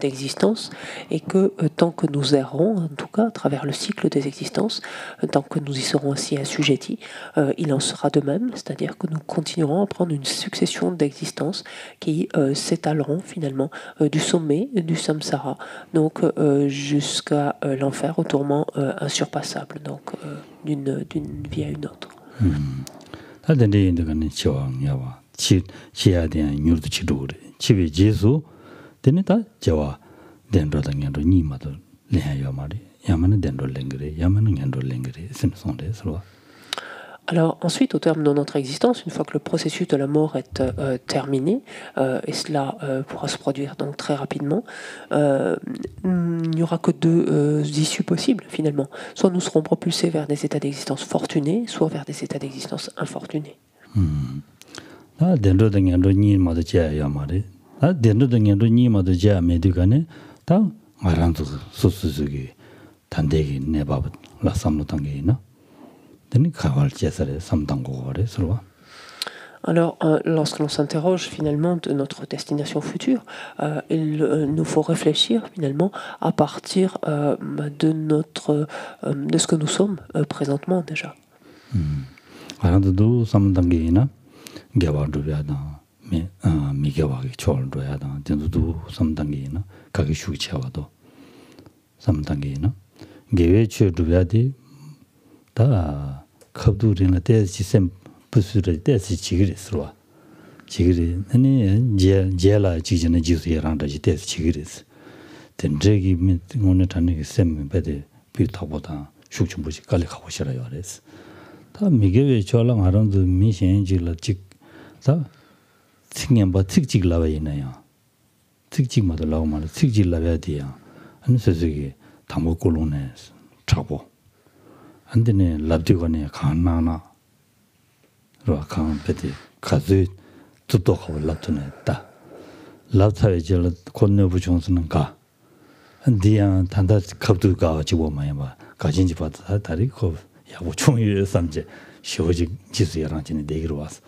Speaker 2: d'existences, et que tant que nous errons, en tout cas à travers le cycle des existences, tant que nous y serons ainsi assujettis, il en sera de même, c'est-à-dire que nous continuerons à prendre une succession d'existences qui s'étaleront finalement du sommet du samsara, donc jusqu'à l'enfer, au tourment insurpassable, donc d'une vie à une autre. Alors ensuite, au terme de notre existence, une fois que le processus de la mort est terminé, et cela pourra se produire donc très rapidement, il n'y aura que deux issues possibles finalement. Soit nous serons propulsés vers des états d'existence fortunés, soit vers des états d'existence infortunés. Alors, lorsque l'on s'interroge finalement de notre destination future, il nous faut réfléchir finalement à partir de ce que nous sommes présentement déjà.
Speaker 1: 부스를 때시 지그리스로 지그리 아니 제라 지진의 지수야란다 지대스 지그리스 된적이 오늘 단에 셈 배대 비타보다 숙충부지 깔리 가고 싫어요 그래서 다 미개의 저랑 하는도 미신지라 직다 특년 뭐 특직 나와 있나요 특직마다 나오면 특직 나와야 돼요 안 서서기 담고로네 잡고 안 되네 랍디거네 가나나 로아칸 베디 가즈 tutto 랍트네다 랍타이젤 권내부 중선은가 안디야 단다 갑두가 지고마야 봐 가진지 받다 다리 거 야고 총이 삼제 쇼지 지수야랑진이 내기로 왔어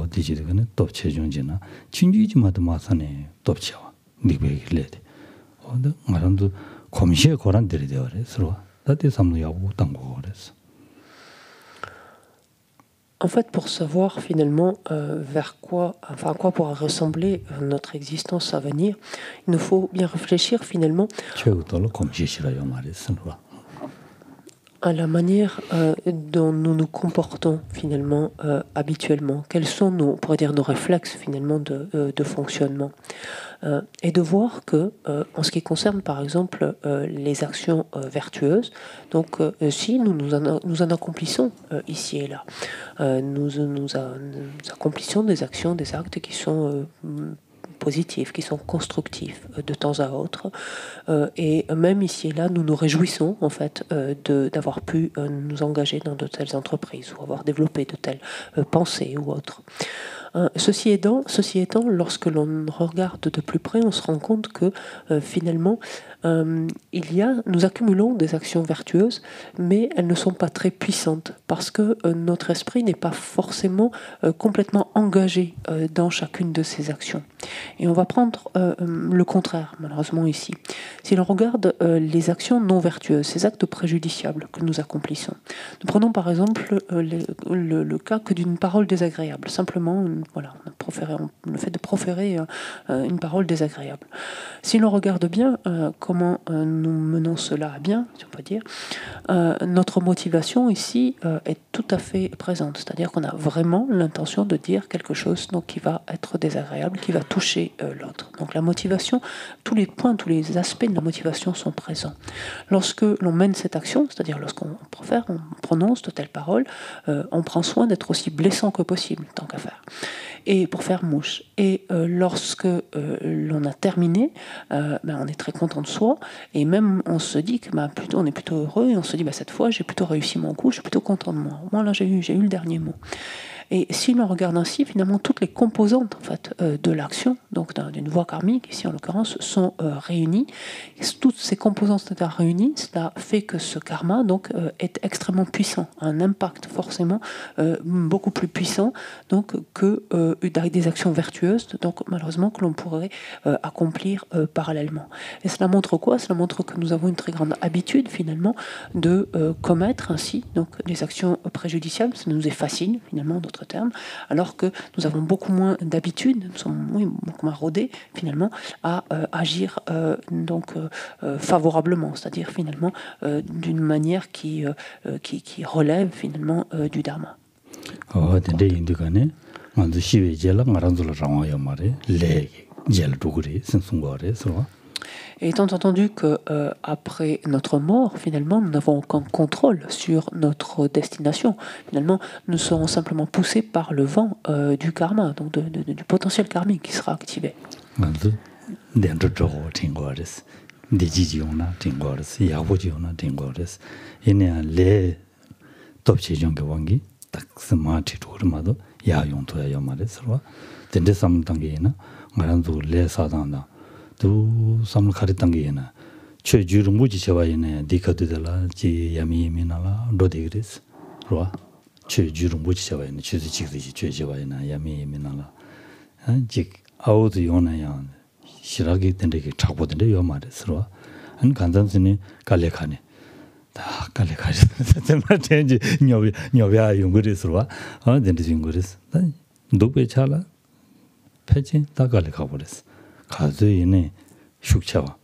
Speaker 1: 디지드가는 또 최종진아 진주지마도 마산에 톱치와 니베길레데 말한도 komishiye koran deri de ore sro date samlu yabu tango ores.
Speaker 2: En fait, pour savoir finalement à quoi pourra ressembler notre existence à venir, il nous faut bien réfléchir finalement à la manière dont nous nous comportons finalement habituellement. Quels sont on pourrait dire nos réflexes finalement de fonctionnement. Et de voir que, en ce qui concerne par exemple les actions vertueuses, donc si nous en accomplissons ici et là, nous accomplissons des actions, des actes qui sont positifs, qui sont constructifs de temps à autre, et même ici et là, nous nous réjouissons en fait d'avoir pu nous engager dans de telles entreprises ou avoir développé de telles pensées ou autres. Ceci étant, lorsque l'on regarde de plus près, on se rend compte que finalement, nous accumulons des actions vertueuses, mais elles ne sont pas très puissantes parce que notre esprit n'est pas forcément complètement engagé dans chacune de ces actions. Et on va prendre le contraire, malheureusement ici. Si l'on regarde les actions non vertueuses, ces actes préjudiciables que nous accomplissons, nous prenons par exemple le cas que d'une parole désagréable, simplement le fait de proférer une parole désagréable. Si l'on regarde bien comment nous menons cela à bien, si on peut dire, notre motivation ici est tout à fait présente. C'est-à-dire qu'on a vraiment l'intention de dire quelque chose donc, qui va être désagréable, qui va toucher l'autre. Donc la motivation, tous les points, tous les aspects de la motivation sont présents. Lorsque l'on mène cette action, c'est-à-dire lorsqu'on profère, on prononce de telles paroles, on prend soin d'être aussi blessant que possible, tant qu'à faire. Et pour faire mouche. Et lorsque l'on a terminé, on est très content de soi, et même on se dit que on est plutôt heureux, et on se dit cette fois j'ai plutôt réussi mon coup, je suis plutôt content de moi. Moi là j'ai eu le dernier mot. Et si l'on regarde ainsi, finalement, toutes les composantes en fait, de l'action, donc d'une voie karmique, ici en l'occurrence, sont réunies. Et toutes ces composantes sont réunies, cela fait que ce karma donc, est extrêmement puissant, un impact forcément beaucoup plus puissant donc, que des actions vertueuses, donc malheureusement que l'on pourrait accomplir parallèlement. Et cela montre quoi? Cela montre que nous avons une très grande habitude finalement de commettre ainsi donc, des actions préjudiciables. Ça nous est facile finalement en d'autres termes, alors que nous avons beaucoup moins d'habitude, nous sommes beaucoup moins rodés finalement à agir donc favorablement, c'est-à-dire finalement d'une manière qui relève finalement du dharma. Et étant entendu que après notre mort, finalement, nous n'avons aucun contrôle sur notre destination. Finalement, nous serons simplement poussés par le vent du karma, donc du potentiel karmique qui sera activé.
Speaker 1: 또 삼을 가렸던 게 얘나 최주로 무지 제와이네 디카드들라 지 야미미나라 로데그레스 로아 최주로 무지 제와이네 최지직지 최제와이나 야미미나라 지 아우드 요나야 시라기 된데게 잡고던데 요 말에서 한 간단스니 갈레카네 다 갈레카지 정말 된지 녀야 용거리서 와 된지 용거리서 노베 차라 패지 다 갈레카 버렸어 가즈이네 슉차와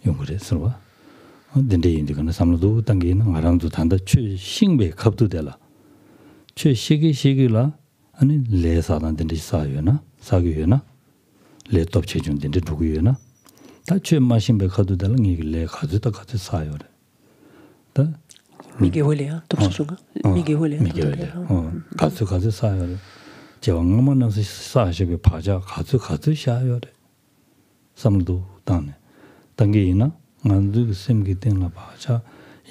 Speaker 1: 용거래서와 근데 인디가는 삼로도 단계는 아랑도 단다 최싱배 갑도 되라 최시기라 아니 레사단데 사요나 사교요나 레톱 체준데 누구요나 다 최마신배 가도 되라 이게 레 가즈다 가즈 사요래 다
Speaker 2: 미게올이야 톱수가 미게올이야
Speaker 1: 가즈 사요래 제왕만은 사시게 파자 가즈 샤요래 삼도 단네 단계이나 만두 셈기 때나 파자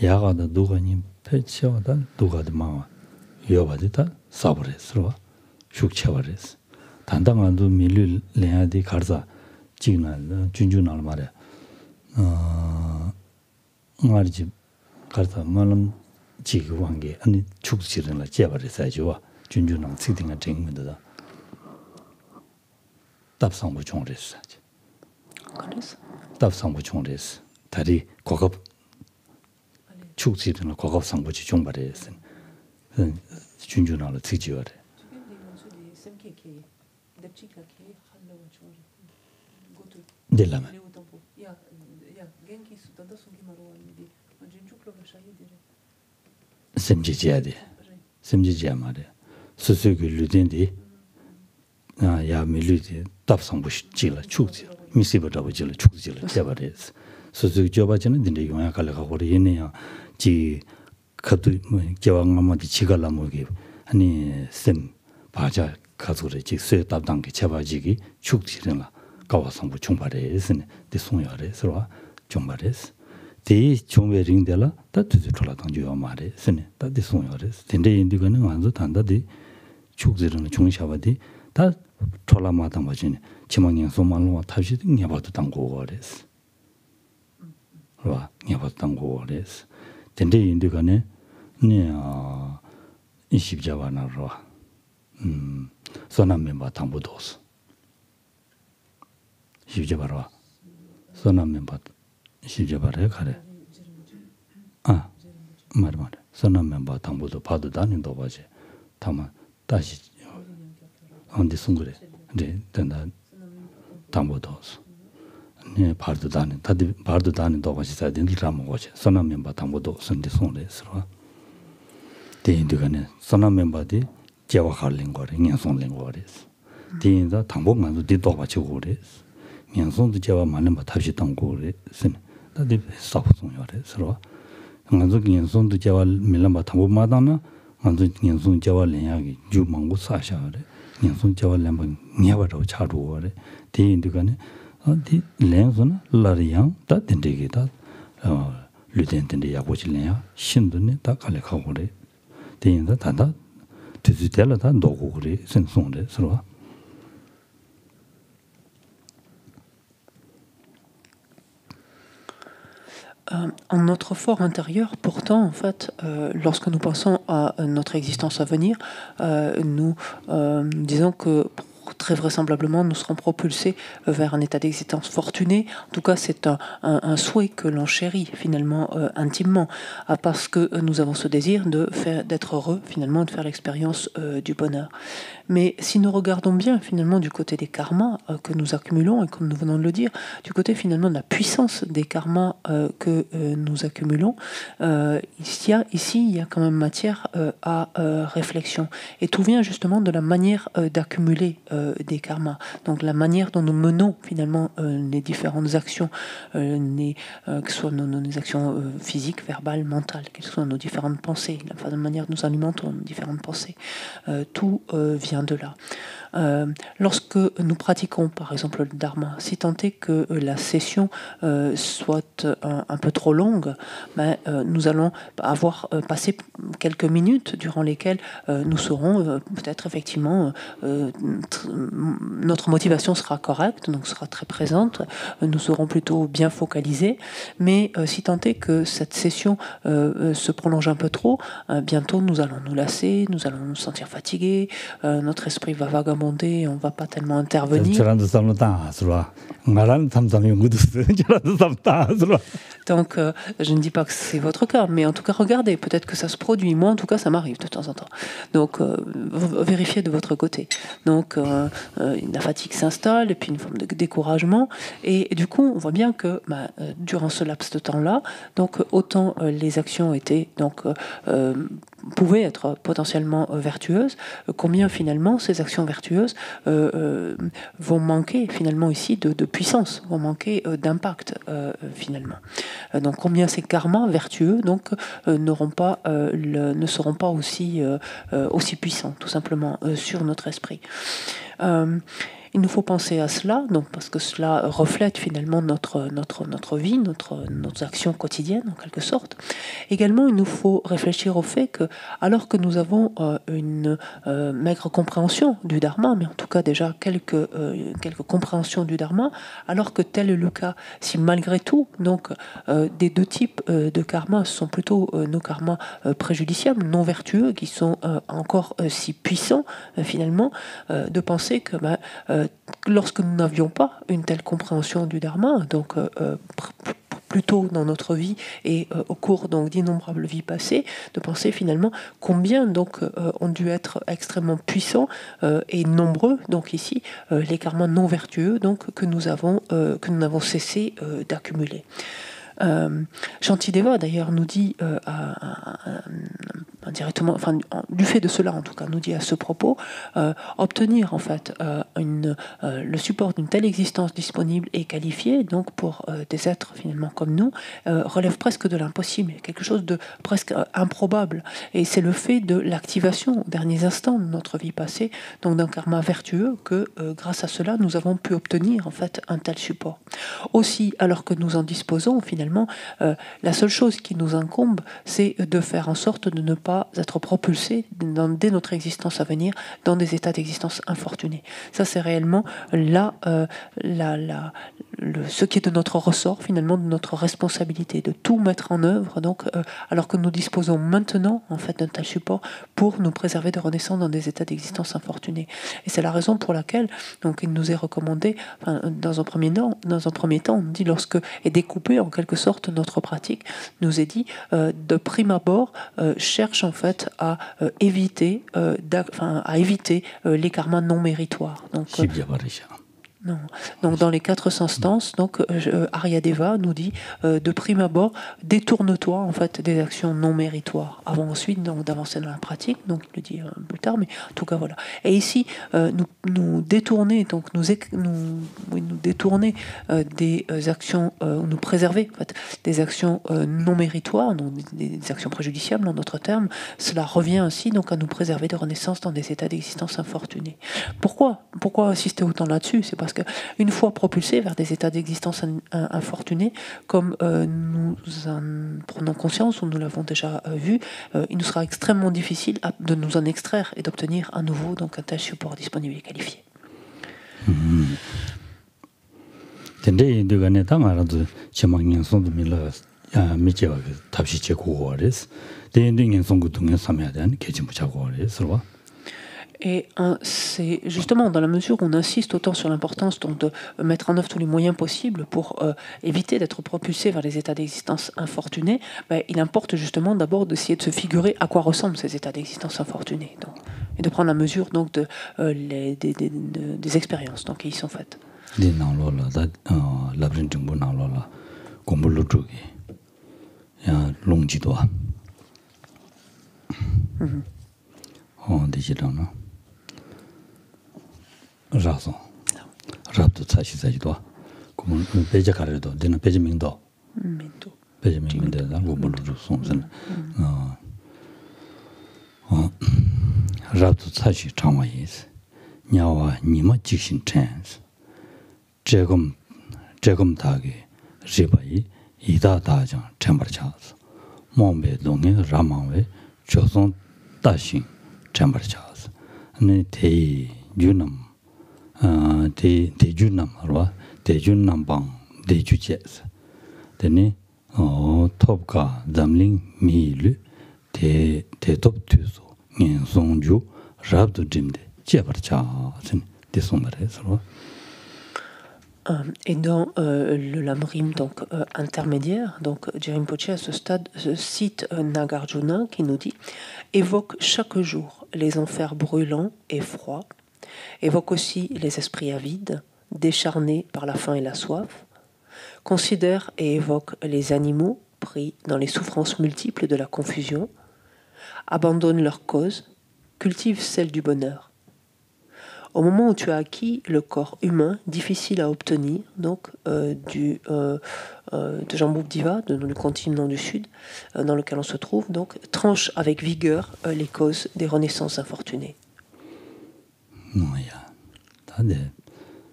Speaker 1: 야가다 누가님 패치어다 누가도 마 여바지다 사버렸어 슉쳐버렸어 단당한도 밀릴 레야디 가르자 지날 준준할 말에 말이지 가르자 말은 지구 관계 아니 축지를 제버렸어요 준준랑 치딩가 쟁문다 답상부 총례스
Speaker 2: 그래서
Speaker 1: 답상부 총례스 다리 고급 축지는 고급 상부지 종발했어 준준랑 치지어래 델라마 셈지지야데 셈지지야 말이야 스스그 류된디 야 밀류디 답상부시 지라 축지 미시버다고 지라 축지라 제바레스 스스그 줘바지는 근데 용야 갈라가 거리 얘네야 지 그도 제왕아마디 지갈라 뭐기 아니 셈 바자 가서래 직수에 답당게 제바지기 축지라 가와상부 총발에스네 대송여레스로 총발에스 대 종외링들라 따뜻히 돌아다녀 말에 스네 따뜻히 송여레스 근데 인디가는 완전 단다디 축지르는 중샤바디 다 돌아마다 맞지네 지망행 소만로 다시 녀바도 당고거레스 와 녀바도 당고거레스 근데 인디가네 네 이십자와나로 소남멤버 당보도스 십자바로 소남멤버 십자바래 가래 아 말말 소남멤버 당보도 봐도 다닌다 봐지 다만 다시 언제 숨그래 네 된다 당보도스 네 봐도 다닌 다들 봐도 다닌다 봐지 사진들 담은 거지 소남멤버 당보도 선대 손래서 대인들가네 소남멤버디 제와 할린 거래 냥송린 거래스 대인다 당보만도 뒤도 봐지 그래스 명성도 제와 많은 바 탑시 당고를 쓰네. 다들 사포송요래 서로. 먼저 명성도 제와 밀람바 당고마다나 먼저 명성 제와 렌야기 주망고 사샤래. 명성 제와 렌방 냐바로 차루어래. 대인들간에 어디 렌선은 라리양 다 된대기다. 류된된데 야고질래야 신도네 다 갈래가고래. 대인다 단다 Tuzitela da doguri sensonde sura.
Speaker 2: En notre fort intérieur, pourtant, en fait, lorsque nous pensons à notre existence à venir, nous disons que très vraisemblablement, nous serons propulsés vers un état d'existence fortuné. En tout cas, c'est un souhait que l'on chérit finalement intimement, parce que nous avons ce désir d'être heureux, finalement, de faire l'expérience du bonheur. Mais si nous regardons bien finalement du côté des karmas que nous accumulons, et comme nous venons de le dire, du côté finalement de la puissance des karmas que nous accumulons, ici, il y a quand même matière à réflexion. Et tout vient justement de la manière d'accumuler des karmas. Donc la manière dont nous menons finalement les différentes actions, que ce soit nos actions physiques, verbales, mentales, quelles soient nos différentes pensées, la manière dont nous alimentons nos différentes pensées, tout vient de là. Lorsque nous pratiquons par exemple le dharma, si tant est que la session soit un peu trop longue, nous allons avoir passé quelques minutes durant lesquelles nous saurons peut-être effectivement notre motivation sera correcte, donc sera très présente, nous serons plutôt bien focalisés, mais si tant est que cette session se prolonge un peu trop, bientôt nous allons nous lasser, nous allons nous sentir fatigués, notre esprit va vagabonder, on ne va pas tellement intervenir. Donc, je ne dis pas que c'est votre cas, mais en tout cas, regardez, peut-être que ça se produit. Moi, en tout cas, ça m'arrive de temps en temps. Donc, vérifiez de votre côté. Donc, la fatigue s'installe, et puis une forme de découragement. Et du coup, on voit bien que durant ce laps de temps-là, donc, autant les actions étaient... Donc, pouvaient être potentiellement vertueuses, combien finalement ces actions vertueuses vont manquer finalement ici de puissance, vont manquer d'impact finalement. Donc combien ces karmas vertueux donc ne seront pas aussi puissants tout simplement sur notre esprit. Il nous faut penser à cela, donc parce que cela reflète finalement notre vie, nos actions quotidiennes en quelque sorte. Également, il nous faut réfléchir au fait que, alors que nous avons une maigre compréhension du dharma, mais en tout cas déjà quelques compréhensions du dharma, alors que tel est le cas, si malgré tout, donc des deux types de karmas sont plutôt nos karmas préjudiciables, non vertueux, qui sont encore si puissants finalement, de penser que lorsque nous n'avions pas une telle compréhension du dharma, donc plus tôt dans notre vie et au cours donc d'innombrables vies passées, de penser finalement combien donc ont dû être extrêmement puissants et nombreux donc ici les karmas non vertueux donc que nous n'avons cessé d'accumuler. Shantideva d'ailleurs nous dit indirectement, enfin du fait de cela en tout cas, nous dit à ce propos, obtenir en fait le support d'une telle existence disponible et qualifiée, donc pour des êtres finalement comme nous, relève presque de l'impossible, quelque chose de presque improbable. Et c'est le fait de l'activation aux derniers instants de notre vie passée, donc d'un karma vertueux, que grâce à cela nous avons pu obtenir en fait un tel support. Aussi, alors que nous en disposons finalement, la seule chose qui nous incombe, c'est de faire en sorte de ne pas être propulsés dès notre existence à venir dans des états d'existence infortunés. Ça, c'est réellement ce qui est de notre ressort, finalement, de notre responsabilité, de tout mettre en œuvre, donc, alors que nous disposons maintenant, en fait, d'un tel support pour nous préserver de renaissance dans des états d'existence infortunés. Et c'est la raison pour laquelle, donc, il nous est recommandé, dans un premier temps, on dit lorsque est découpé en quelque sorte notre pratique, nous est dit de prime abord cherche en fait à éviter les karmas non méritoires. Donc, non. Donc dans les 4 instances, donc Aryadeva nous dit de prime abord détourne-toi en fait des actions non méritoires avant ensuite donc d'avancer dans la pratique. Donc il le dit plus tard, mais en tout cas voilà. Et ici nous détourner donc nous détourner des actions nous préserver en fait des actions non méritoires, donc des actions préjudiciables en d'autres termes. Cela revient ainsi donc à nous préserver de renaissance dans des états d'existence infortunés. Pourquoi insister autant là-dessus? C'est parce parce qu'une fois propulsés vers des états d'existence infortunés, comme nous en prenons conscience, ou nous l'avons déjà vu, il nous sera extrêmement difficile de nous en extraire et d'obtenir à nouveau donc un tel support disponible et qualifié. Et c'est justement dans la mesure où on insiste autant sur l'importance donc de mettre en œuvre tous les moyens possibles pour éviter d'être propulsé vers les états d'existence infortunés, il importe justement d'abord d'essayer de se figurer à quoi ressemblent ces états d'existence infortunés, donc, et de prendre la mesure donc des expériences donc, qui y sont faites.
Speaker 1: Rason. Rabdo tsashi tsashi doa. Kumu peja karado, dina peja mingdo.
Speaker 2: Mingdo.
Speaker 1: Peja mingdo da gobulu songsan. Rabdo tsashi changwa yis. Nyawa nima jikshin chans. Jegum tagi ribayi ida dajang chambar chas. Mombe donge ramangwe choson dashin chambar chas. Ne tei yunam 대준남 알아? 대준남방 대주제스. 되니 톱가 담링 미르 대톱 투소 년송주 rabdo dimde 제버차 desombre.
Speaker 2: Et dans le Lamrim donc intermédiaire, donc Rinpoche à ce stade cite Nagarjuna qui nous dit évoque chaque jour les enfers brûlants et froids. Évoque aussi les esprits avides, décharnés par la faim et la soif, considère et évoque les animaux pris dans les souffrances multiples de la confusion, abandonne leur cause, cultive celle du bonheur. Au moment où tu as acquis le corps humain, difficile à obtenir, donc de Jambudviva, du continent du Sud, dans lequel on se trouve, donc tranche avec vigueur les causes des renaissances infortunées.
Speaker 1: 뭐야 다들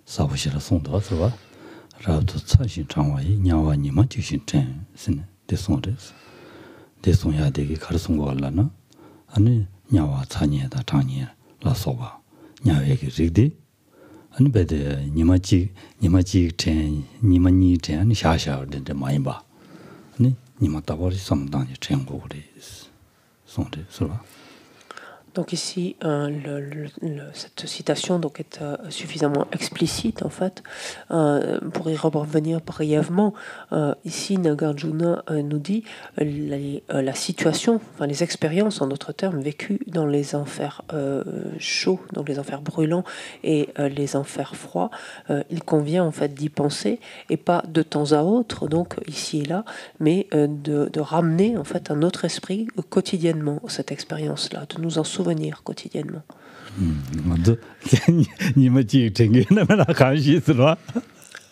Speaker 1: 사부시라 송도 들어와 라도 차신 장와이 냐와니만 지신 텐스네 대송데스 대송야 되게 가르송 거 알라나 아니 냐와 차니에다 장니에 라소바 냐웨게 리디 아니 베데 니마지 텐 니마니 텐 샤샤데 마이바 아니 니마타버리 삼당이 전고 그레스 송데 들어와.
Speaker 2: Donc ici, cette citation donc, est suffisamment explicite en fait. Pour y revenir brièvement, ici Nagarjuna nous dit la situation, enfin les expériences en d'autres termes vécues dans les enfers chauds, donc les enfers brûlants et les enfers froids. Il convient en fait d'y penser et pas de temps à autre, donc ici et là, mais de ramener en fait un autre esprit quotidiennement cette expérience-là, de nous en souvenir quotidiennement.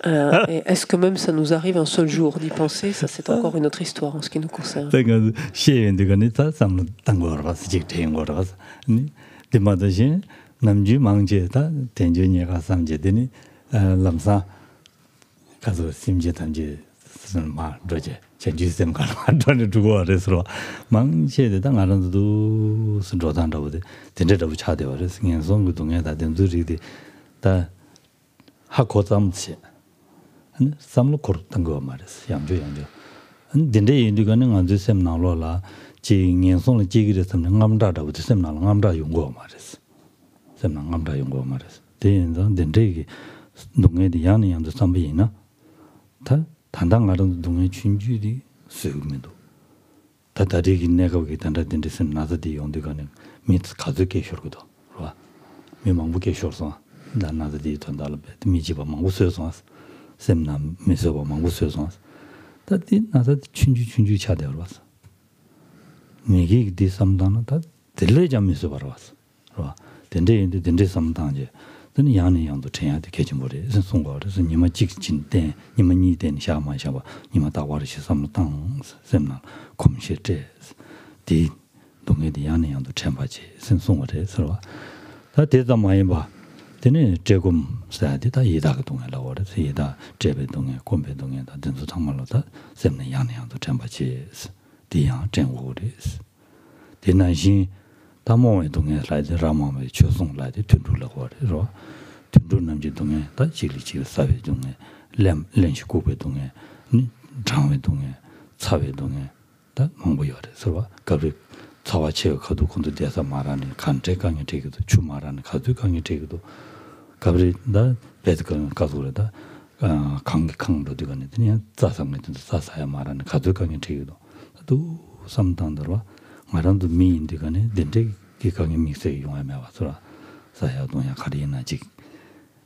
Speaker 2: Et est-ce que même ça nous arrive un seul jour d'y penser? Ça, c'est encore une autre histoire en ce qui nous concerne.
Speaker 1: 전주샘 가는 두고 그래서 망체에 당 알아도 순조단다고데 된대로 차대 그래서 그냥 손그 동에다 된들이데 다 하고 잠치 한 삼로 거르던 거 말이었어 양조 근데 인디가는 안주샘 나로라 지ingen 손을 지기를 쓰면 감다다고 샘 나로 감다 용거 말이었어 샘 감다 용거 말이었어 대인선 된대기 동에디 양이 양도 삼비나 다 단단한 동의 춘주리 수금에도 다다리기 내가 오게 단다된 데선 나서디 온데가는 미츠 가족의 쇼르거든 와 미망부게 쇼르서 난 나서디 단달베 미지바 망고스여서 샘남 미서바 망고스여서 다디 나서디 춘주 차대 왔어 미기 디삼다나 다 들레자면서 바로 왔어 와 된데 삼다제 는 양의 양도 전야도 개진물에 송과를 니마 직진대 니마 니된 샤마샤바 니마 다와르시 삼당 셈나 콤시제 디 동에디 양의 양도 전바지 선송을 해서 다 대다 많이 봐 되네 제금 사야되다 이다가 동에라고 그래서 이다 제배 동에 곰배 동에다 된수 정말로다 셈네 양양도 전바지 디양 전우리스 대난신 다모의 동에 라이드 라마의 초송 라이드 튼줄라고 그래서 튼줄 남지 동에 다 지리지 사회 동에 렌시 고배 동에 장외 동에 사회 동에 다 망보여래 서로 갑자기 차와체가 가도 건도 돼서 말하는 간제강에 되기도 주 말하는 가두강에 되기도 갑자기 나 배드강 가서 그러다 강기강도 되거든요. 그냥 자상에도 사사야 말하는 가두강에 되기도 또 삼당들와 말한도 미인들간에 된데 기강에 믹스에 용하며 와서 사야 동야 가리나 직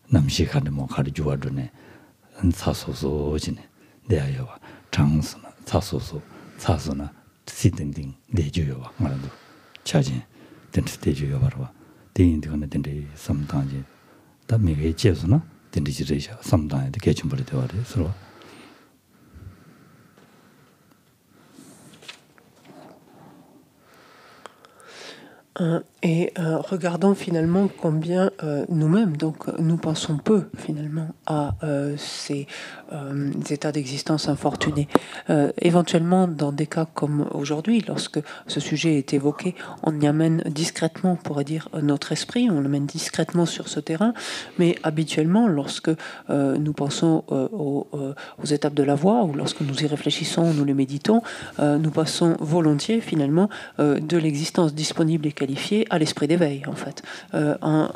Speaker 1: 남식하는 뭐 가리 주어드네 사소소지네 내야와 장수나 사소소 사소나 시등등 내주요와 말도 차진 된스 대주요 바로 대인들간에 된데 삼당지 다 매게 제수나 된디지레샤 삼당에 개침벌이 되어야 서로
Speaker 2: Et regardons finalement combien nous-mêmes, donc nous pensons peu finalement à ces états d'existence infortunés. Éventuellement, dans des cas comme aujourd'hui, lorsque ce sujet est évoqué, on y amène discrètement, on pourrait dire, notre esprit, on le mène discrètement sur ce terrain, mais habituellement, lorsque nous pensons aux étapes de la voie, ou lorsque nous y réfléchissons, nous les méditons, nous passons volontiers finalement de l'existence disponible et qualifiée à l'esprit d'éveil, en fait, en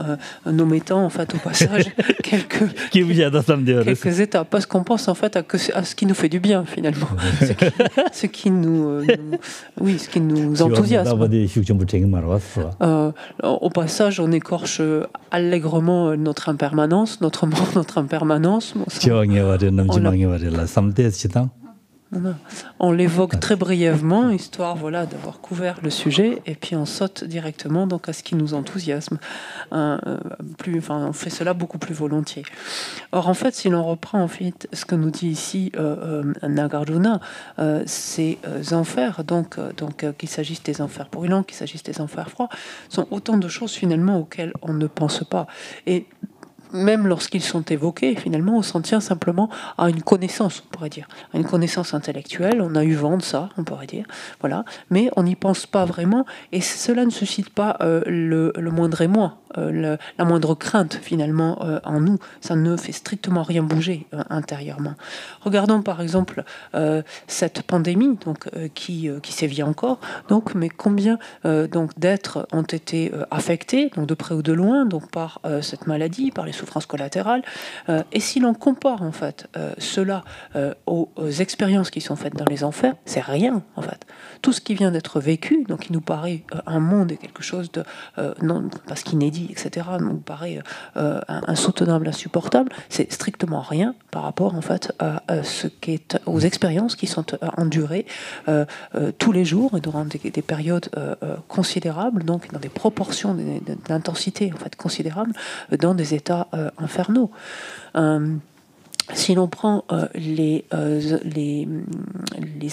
Speaker 2: omettant en fait au passage quelques étapes, parce qu'on pense en fait à ce qui nous fait du bien finalement, ce qui nous enthousiasme. Au passage, on écorche allègrement notre impermanence, notre mort, notre impermanence. On l'évoque très brièvement, histoire d'avoir couvert le sujet, et puis on saute directement donc, à ce qui nous enthousiasme. On fait cela beaucoup plus volontiers. Or, en fait, si l'on reprend en fait, ce que nous dit ici Nagarjuna, ces enfers, donc qu'il s'agisse des enfers brûlants, qu'il s'agisse des enfers froids, sont autant de choses finalement auxquelles on ne pense pas. Et même lorsqu'ils sont évoqués, finalement, on s'en tient simplement à une connaissance, on pourrait dire, à une connaissance intellectuelle. On a eu vent de ça, on pourrait dire, voilà. Mais on n'y pense pas vraiment, et cela ne suscite pas le moindre émoi, la moindre crainte finalement en nous. Ça ne fait strictement rien bouger intérieurement. Regardons par exemple cette pandémie, donc qui sévit encore. Donc, mais combien donc d'êtres ont été affectés, donc de près ou de loin, donc par cette maladie, par les souffrances collatérales. Et si l'on compare en fait cela aux expériences qui sont faites dans les enfers, c'est rien en fait. Tout ce qui vient d'être vécu, donc il nous paraît un monde et quelque chose de non parce qu'inédit, etc. Nous paraît insoutenable, insupportable. C'est strictement rien par rapport en fait à ce qui est aux expériences qui sont endurées tous les jours et durant des périodes considérables, donc dans des proportions d'intensité en fait considérables, dans des états infernaux. Si l'on prend les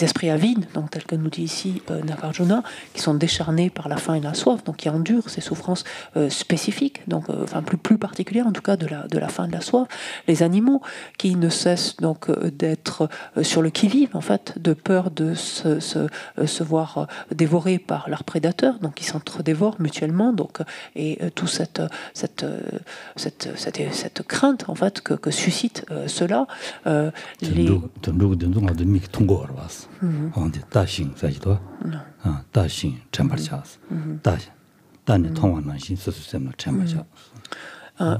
Speaker 2: esprits avides, donc tels que nous dit ici Nagarjuna, qui sont décharnés par la faim et la soif, donc qui endurent ces souffrances spécifiques, donc plus particulières en tout cas de la faim et de la soif, les animaux qui ne cessent donc d'être sur le qui-vive en fait, de peur de se voir dévorés par leurs prédateurs, donc qui s'entre-dévorent mutuellement, donc et tout cette crainte en fait que suscite cela.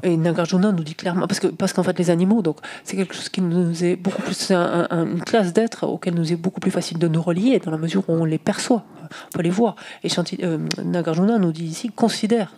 Speaker 2: Et Nagarjuna nous dit clairement, parce qu'en fait les animaux, donc c'est quelque chose qui nous est beaucoup plus, c'est une classe d'êtres auquel nous est beaucoup plus facile de nous relier dans la mesure où on les perçoit, on peut les voir. Et Nagarjuna nous dit ici considère,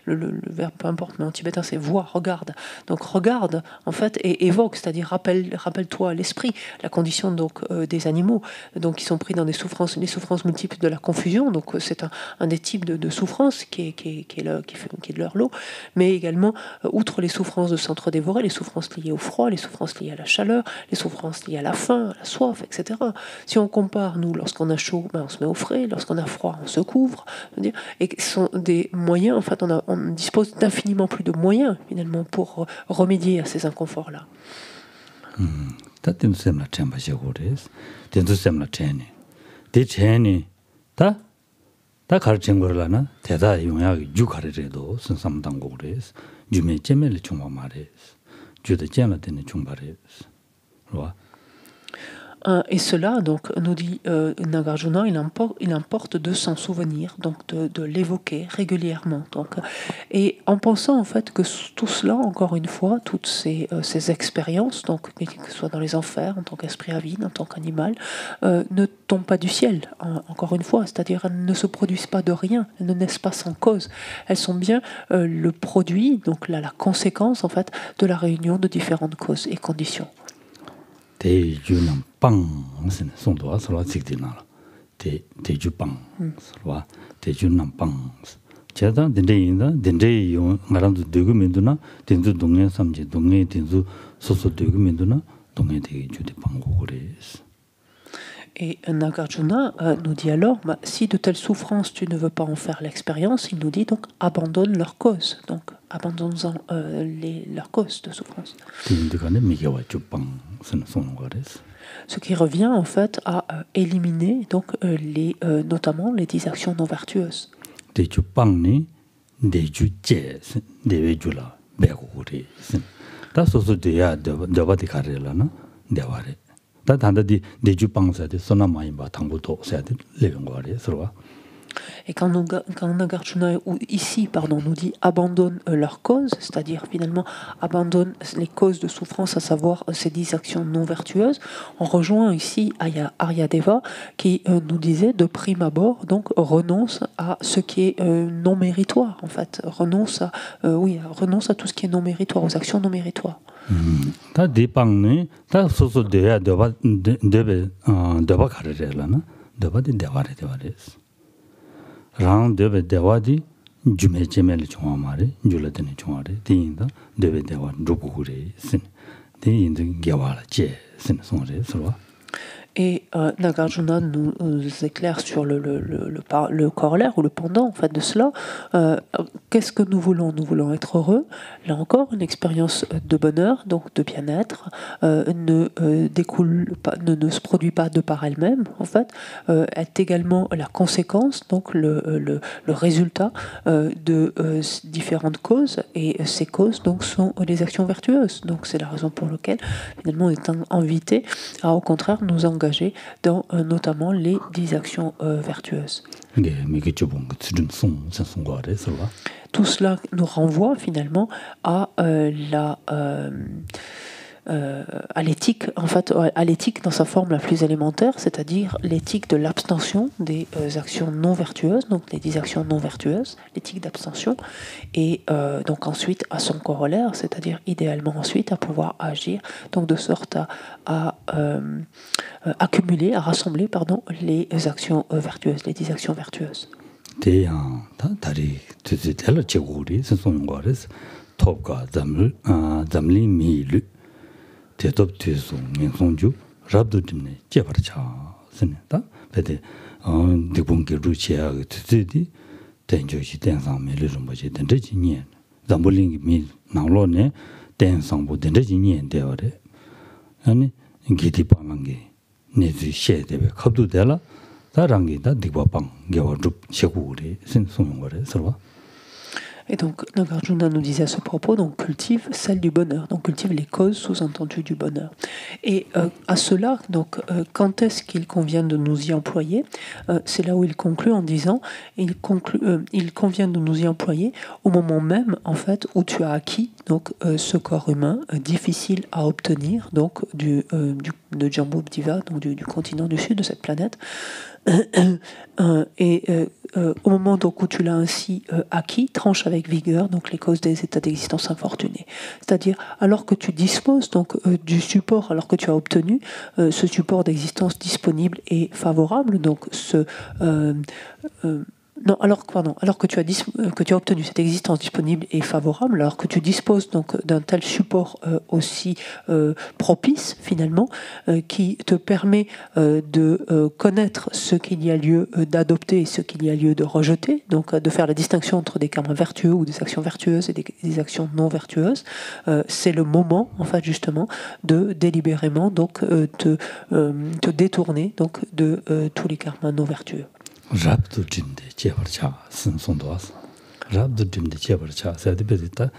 Speaker 2: le verbe peu importe, mais en tibétain c'est voir, regarde. Donc regarde en fait et évoque, c'est-à-dire rappelle-toi à l'esprit la condition donc des animaux, donc qui sont pris dans les souffrances multiples de la confusion. Donc c'est un des types de souffrances qui est de leur lot, mais également outre les souffrances de s'entre-dévorer, les souffrances liées au froid, les souffrances liées à la chaleur, les souffrances liées à la faim, à la soif, etc. Si on compare, nous, lorsqu'on a chaud, on se met au frais, lorsqu'on a froid, on se couvre, et ce sont des moyens, en fait, on dispose d'infiniment plus de moyens, finalement, pour remédier à ces inconforts-là. Et cela, donc, nous dit Nagarjuna, il importe de s'en souvenir, donc de l'évoquer régulièrement. Donc, et en pensant en fait que tout cela, encore une fois, toutes ces expériences, donc que ce soit dans les enfers, en tant qu'esprit avide, en tant qu'animal, ne tombent pas du ciel, encore une fois, c'est-à-dire elles ne se produisent pas de rien, elles ne naissent pas sans cause. Elles sont bien le produit, donc là, la conséquence en fait de la réunion de différentes causes et conditions.
Speaker 1: 대주는 빵 손도와 서로 직디나 대주빵 서로 대주는 빵 제가 된대인다 된대요 말한도 되고 민도나 된도 동네 삼지 동네 된도 소소 되고 민도나 동네 되게 주디 빵고 그래서.
Speaker 2: Et Nagarjuna nous dit alors, si de telles souffrances tu ne veux pas en faire l'expérience, il nous dit donc abandonne leur cause, donc abandonne-en leur cause de souffrance. Ce qui revient en fait à éliminer donc notamment les 10 actions non vertueuses. Et quand Nagarjuna ici nous dit abandonne leur cause, c'est-à-dire finalement abandonne les causes de souffrance, à savoir ces 10 actions non vertueuses, on rejoint ici Aryadeva qui nous disait de prime abord, donc renonce à ce qui est non méritoire, en fait, renonce à tout ce qui est non méritoire, aux actions non méritoires.
Speaker 1: 다 디방네 다 소소 돼야 되바 가르래라나 되바디 대화래 되바레스 랑 되베 대화디 주메제멜 종아마레 줄라드네 종아레 디인다 되베 대화 루부구레 신 디인드 게와라 제 신송레 서로.
Speaker 2: Et Nagarjuna nous éclaire sur le corollaire ou le pendant en fait de cela. Qu'est-ce que nous voulons ? Nous voulons être heureux. Là encore, une expérience de bonheur, donc de bien-être, ne se produit pas de par elle-même. En fait, est également la conséquence, donc le résultat de différentes causes. Et ces causes donc sont les actions vertueuses. Donc c'est la raison pour laquelle finalement on est invité à au contraire nous engager dans notamment les 10 actions vertueuses. Tout cela nous renvoie finalement à l'éthique, en fait, à l'éthique dans sa forme la plus élémentaire, c'est-à-dire l'éthique de l'abstention des actions non vertueuses, donc les 10 actions non vertueuses, l'éthique d'abstention, et donc ensuite à son corollaire, c'est-à-dire idéalement ensuite à pouvoir agir, donc de sorte à accumuler, à rassembler, les actions vertueuses, les 10 actions vertueuses.
Speaker 1: 대답 뒤에서 명성주 rab도 듣네 제발차 선다 배대 대본게 루치아 뜻이 된저시 된상매를 좀 보지 된저지니 잠볼링이 미 나로네 된상보 된저지니 되어래 아니 기디 방랑게 내지 셰데베 겁도 되라 다랑게 다 디바방 겨워줍 셰구리 신송용거래 서로.
Speaker 2: Et donc, Nagarjuna nous disait à ce propos, donc cultive celle du bonheur, donc cultive les causes sous-entendues du bonheur. Et à cela, donc, quand est-ce qu'il convient de nous y employer ? C'est là où il conclut en disant, il convient de nous y employer au moment même, en fait, où tu as acquis donc ce corps humain difficile à obtenir, donc de Jambudvipa, donc du continent du sud de cette planète. Au moment donc où tu l'as ainsi acquis, tranche avec vigueur donc les causes des états d'existence infortunés. C'est-à-dire, alors que tu disposes donc du support, alors que tu as obtenu ce support d'existence disponible et favorable, donc Non, alors que tu as obtenu cette existence disponible et favorable, alors que tu disposes donc d'un tel support aussi propice finalement, qui te permet de connaître ce qu'il y a lieu d'adopter et ce qu'il y a lieu de rejeter, donc de faire la distinction entre des karmas vertueux ou des actions vertueuses et des actions non vertueuses, c'est le moment en fait justement de délibérément donc te détourner donc de tous les karmas non vertueux.
Speaker 1: rabdu jimde jebar cha sin sondoas rabdu jimde jebar cha sadi bedita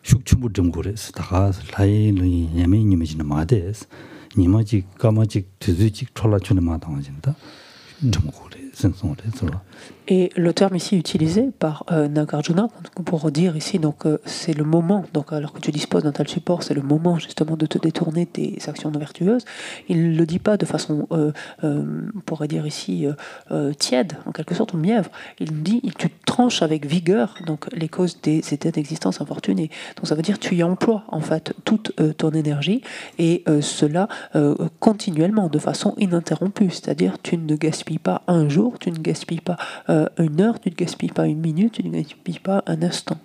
Speaker 1: shukchumbu jimgores taga lai ni yeme ni mejina mades nimaji kamaji tuzuji chola chune ma dangajinda jimgore sin sonde solo.
Speaker 2: Et le terme ici utilisé par Nagarjuna pour dire ici donc c'est le moment, donc alors que tu disposes d'un tel support, c'est le moment justement de te détourner des actions non vertueuses. Il ne le dit pas de façon, on pourrait dire ici tiède, en quelque sorte, ou mièvre. Il dit, tu tranches avec vigueur donc les causes des états d'existence infortunés. Donc ça veut dire tu y emploies en fait toute ton énergie et cela continuellement, de façon ininterrompue. C'est-à-dire tu ne gaspilles pas un jour, tu ne gaspilles pas une heure, tu ne gaspilles pas une minute, tu ne gaspilles pas un instant.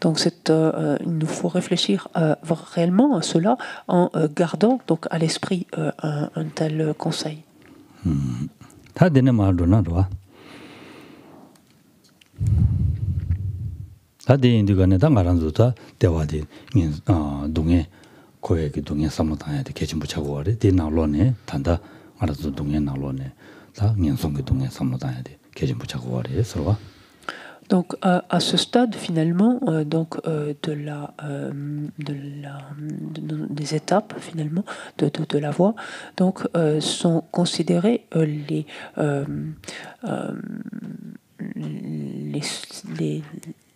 Speaker 2: Donc il nous faut réfléchir réellement à cela en gardant donc à l'esprit un tel conseil.
Speaker 1: 고액이 동에 삼모다야데 개진부 차고래 대나로네 단다 알아서 동에 나로네 다 년송의 동에 삼모다야데 개진부 차고래 서로.
Speaker 2: Donc à ce stade finalement des étapes finalement de la voie donc sont considérées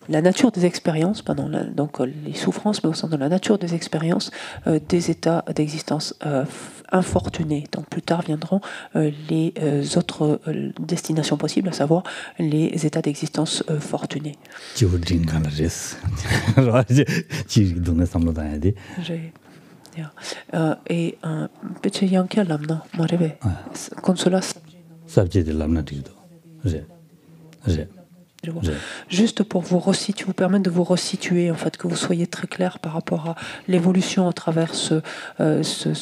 Speaker 2: la nature des expériences, donc les souffrances, mais au sens de la nature des expériences, des états d'existence infortunés. Donc plus tard viendront les autres destinations possibles, à savoir les états d'existence fortunés. Et petit yankia lamna, m'arrive. Consola.
Speaker 1: Sabje de lamna dido.
Speaker 2: Juste pour vous permettre de vous resituer, en fait, que vous soyez très clair par rapport à l'évolution à travers ce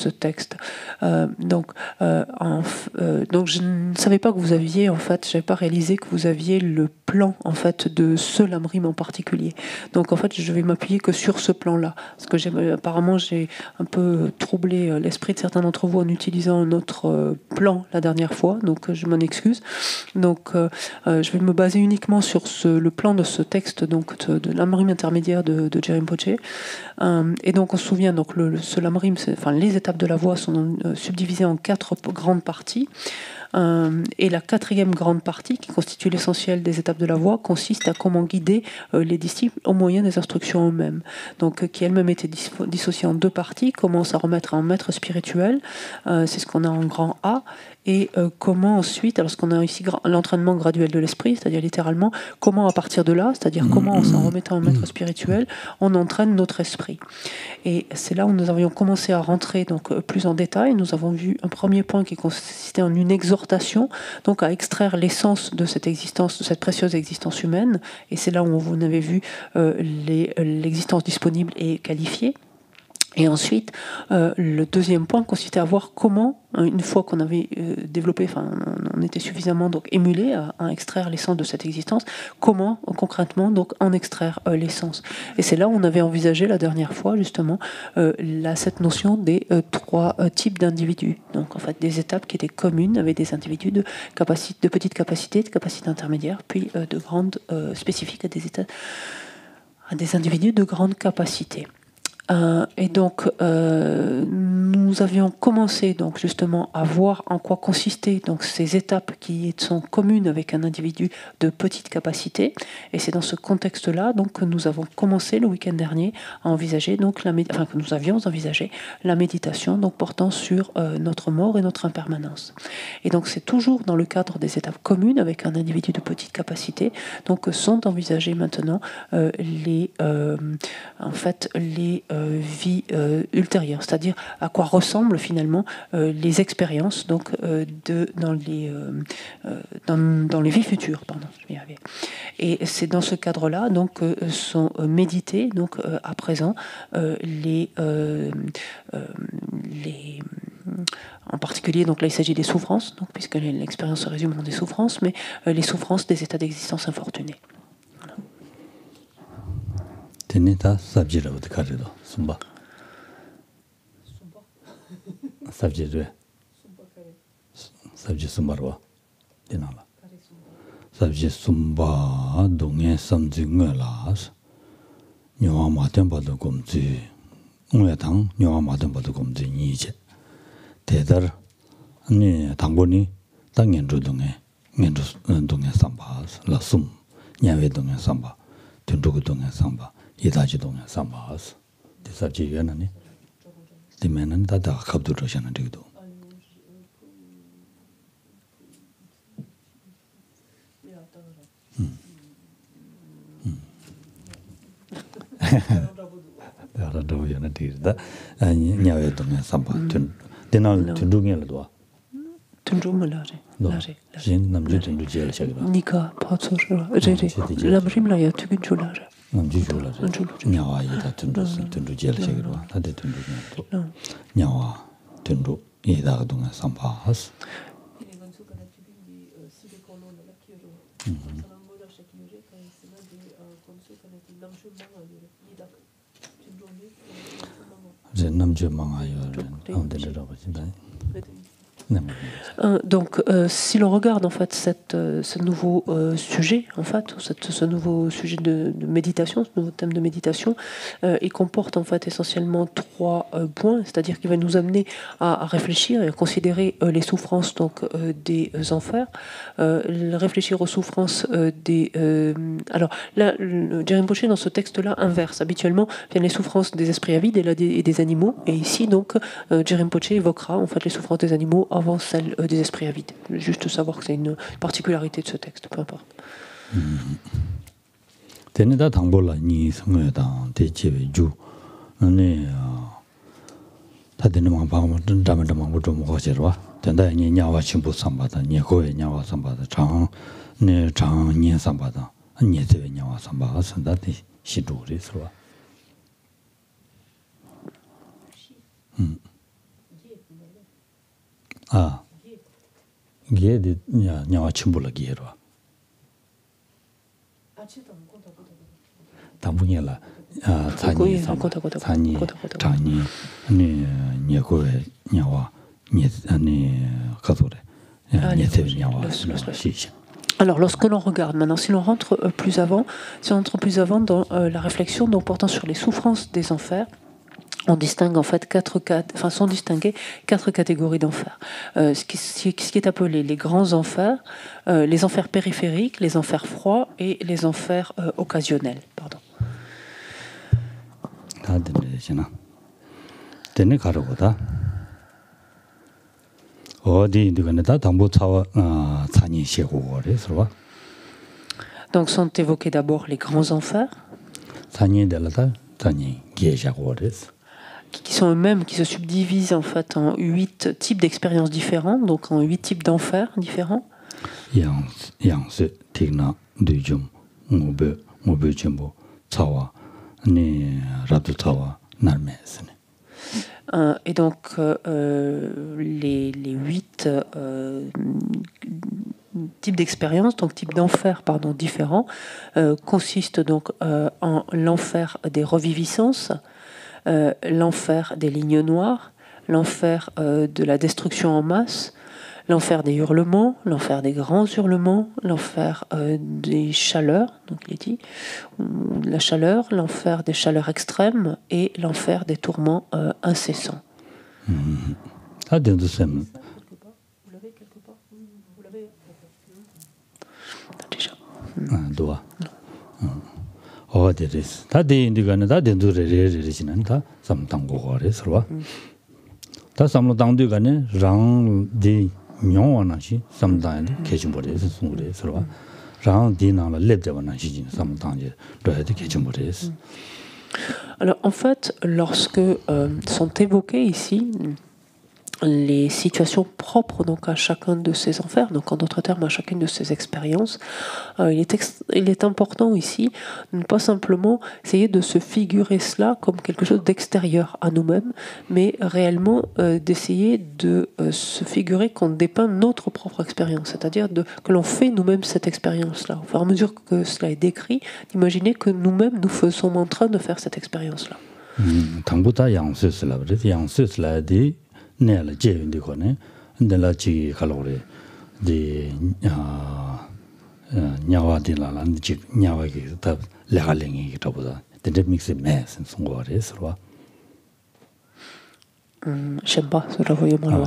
Speaker 2: texte. Donc je ne savais pas que vous aviez, en fait, j'avais pas réalisé que vous aviez le plan, en fait, de ce lamrim en particulier. Donc, en fait, je vais m'appuyer que sur ce plan-là, parce que apparemment, j'ai un peu troublé l'esprit de certains d'entre vous en utilisant un autre plan la dernière fois. Donc, je m'en excuse. Donc, je vais me baser uniquement sur le plan de ce texte donc de l'amrim intermédiaire de Jerim Poche. Et donc on se souvient donc ce lamrim, les étapes de la voie sont subdivisées en 4 grandes parties. Et la 4e grande partie, qui constitue l'essentiel des étapes de la voie, consiste à comment guider les disciples au moyen des instructions eux-mêmes. Donc, qui elle-même était dissociée en 2 parties, comment s'en remettre à un maître spirituel, c'est ce qu'on a en grand A, et comment ensuite, alors ce qu'on a ici, l'entraînement graduel de l'esprit, c'est-à-dire littéralement, comment à partir de là, c'est-à-dire comment en s'en remettant à un maître spirituel, on entraîne notre esprit. Et c'est là où nous avions commencé à rentrer donc plus en détail. Nous avons vu un premier point qui consistait en une exhortation, donc à extraire l'essence de cette existence, de cette précieuse existence humaine. Et c'est là où vous avez vu l'existence disponible et qualifiée. Et ensuite, le deuxième point consistait à voir comment, une fois qu'on avait développé, on était suffisamment donc émulé à extraire l'essence de cette existence, comment concrètement donc en extraire l'essence. Et c'est là où on avait envisagé la dernière fois justement cette notion des 3 types d'individus. Donc en fait des étapes qui étaient communes avec des individus de petites capacités, de capacités intermédiaires, puis de grandes spécifiques à des individus de grandes capacités. Et donc, nous avions commencé donc justement à voir en quoi consistaient donc ces étapes qui sont communes avec un individu de petite capacité. Et c'est dans ce contexte-là donc que nous avons commencé le week-end dernier à envisager donc que nous avions envisagé la méditation donc portant sur notre mort et notre impermanence. Et donc c'est toujours dans le cadre des étapes communes avec un individu de petite capacité donc sont envisagées maintenant les vies ultérieures, c'est-à-dire à quoi ressemblent finalement les expériences donc, dans les vies futures. Pardon, je vais y arriver. Et c'est dans ce cadre-là donc sont médités donc à présent en particulier, donc là, il s'agit des souffrances, donc, puisque l'expérience se résume en des souffrances, mais les souffrances des états d'existence infortunés.
Speaker 1: 대달 아니 당보니 당연 주동에 년주 동에 삼바 라숨 냐외 동에 삼바 든두고 동에 삼바 이다지 동에 삼바스 대사지 연하니 디면은 다다 갑두르셔는 되기도 알아도 연하 되다 아니 냐외 동에 삼바 대날 든두게라도
Speaker 2: 든두물라래 라래
Speaker 1: 진 남주 든두 제일 시작이라
Speaker 2: 니가 파츠르 제제 람림라야 투긴 줄라래
Speaker 1: 남주 줄라래 냐와이다 든두 제일 시작이라 다들 든두게 냐와 든두 이다가 동안 삼바스 남주 망아요 아무데라고 진다
Speaker 2: Donc, si l'on regarde en fait ce nouveau sujet, en fait, ce nouveau sujet de méditation, ce nouveau thème de méditation, il comporte en fait essentiellement 3 points, c'est-à-dire qu'il va nous amener à réfléchir et à considérer les souffrances donc des enfers, réfléchir aux souffrances des. Alors là, Jerry Rinpoché dans ce texte-là inverse. Habituellement, viennent les souffrances des esprits avides et des animaux, et ici donc Jerry Rinpoché évoquera en fait les souffrances des animaux avant celle des esprits avides. Juste savoir que c'est une particularité de ce texte, peu importe.
Speaker 1: Teneda tangbola ni sangeda de jewe ju ne ta de ma ba ma dama dama bu mo ko jerwa tenda ni nyawa chimbu samba da ni ko nyawa samba da chang ne chang ni samba da ni de nyawa samba sanda de shi du re swa 아, 게 냐와 침불라 기에로. 당분이라 찬이 찬이 찬이 아니 녀고에 냐와 니 아니 가도래. 녀세 냐와 시시.
Speaker 2: Alors, lorsque l'on regarde maintenant, si l'on rentre plus avant, dans la réflexion donc portant sur les souffrances des enfers, on distingue en fait sont distinguées 4 catégories d'enfers. Ce qui est appelé les grands enfers, les enfers périphériques, les enfers froids et les enfers occasionnels. Pardon. Donc sont évoqués d'abord les grands enfers. Qui sont eux-mêmes, qui se subdivisent en fait en 8 types d'expériences différentes, donc en 8 types d'enfers différents. Et donc les 8 types d'expériences, donc types d'enfers différents, consistent donc en l'enfer des reviviscences, l'enfer des lignes noires, l'enfer de la destruction en masse, l'enfer des hurlements, l'enfer des grands hurlements, l'enfer des chaleurs, donc il est dit, la chaleur, l'enfer des chaleurs extrêmes et l'enfer des tourments incessants.
Speaker 1: Déjà. Doa. Oh, deres. Ta de indigana da dendu re jinan ta samtang go re swa. Ta samlo dang de gane rang de nyong na shi samdang de kejin bo re su re swa. Rang de na la leb de na shi jin samdang je de kejin bo re.
Speaker 2: Alors en fait, lorsque sont évoquées ici les situations propres donc à chacun de ces enfers, donc en d'autres termes à chacune de ces expériences, il est important ici de ne pas simplement essayer de se figurer cela comme quelque chose d'extérieur à nous-mêmes, mais réellement d'essayer de se figurer qu'on dépeint notre propre expérience, c'est-à-dire que l'on fait nous-mêmes cette expérience-là. Au fur et à mesure que cela est décrit, d'imaginer que nous-mêmes nous sommes en train de faire cette expérience-là.
Speaker 1: 내가 제인데 거네 내가 지 칼로리 디 냐와디라란 지 냐와기 다 레갈링이 기타보다 근데 믹스 매스 송거래서
Speaker 2: J'aime pas, cela voyait mal.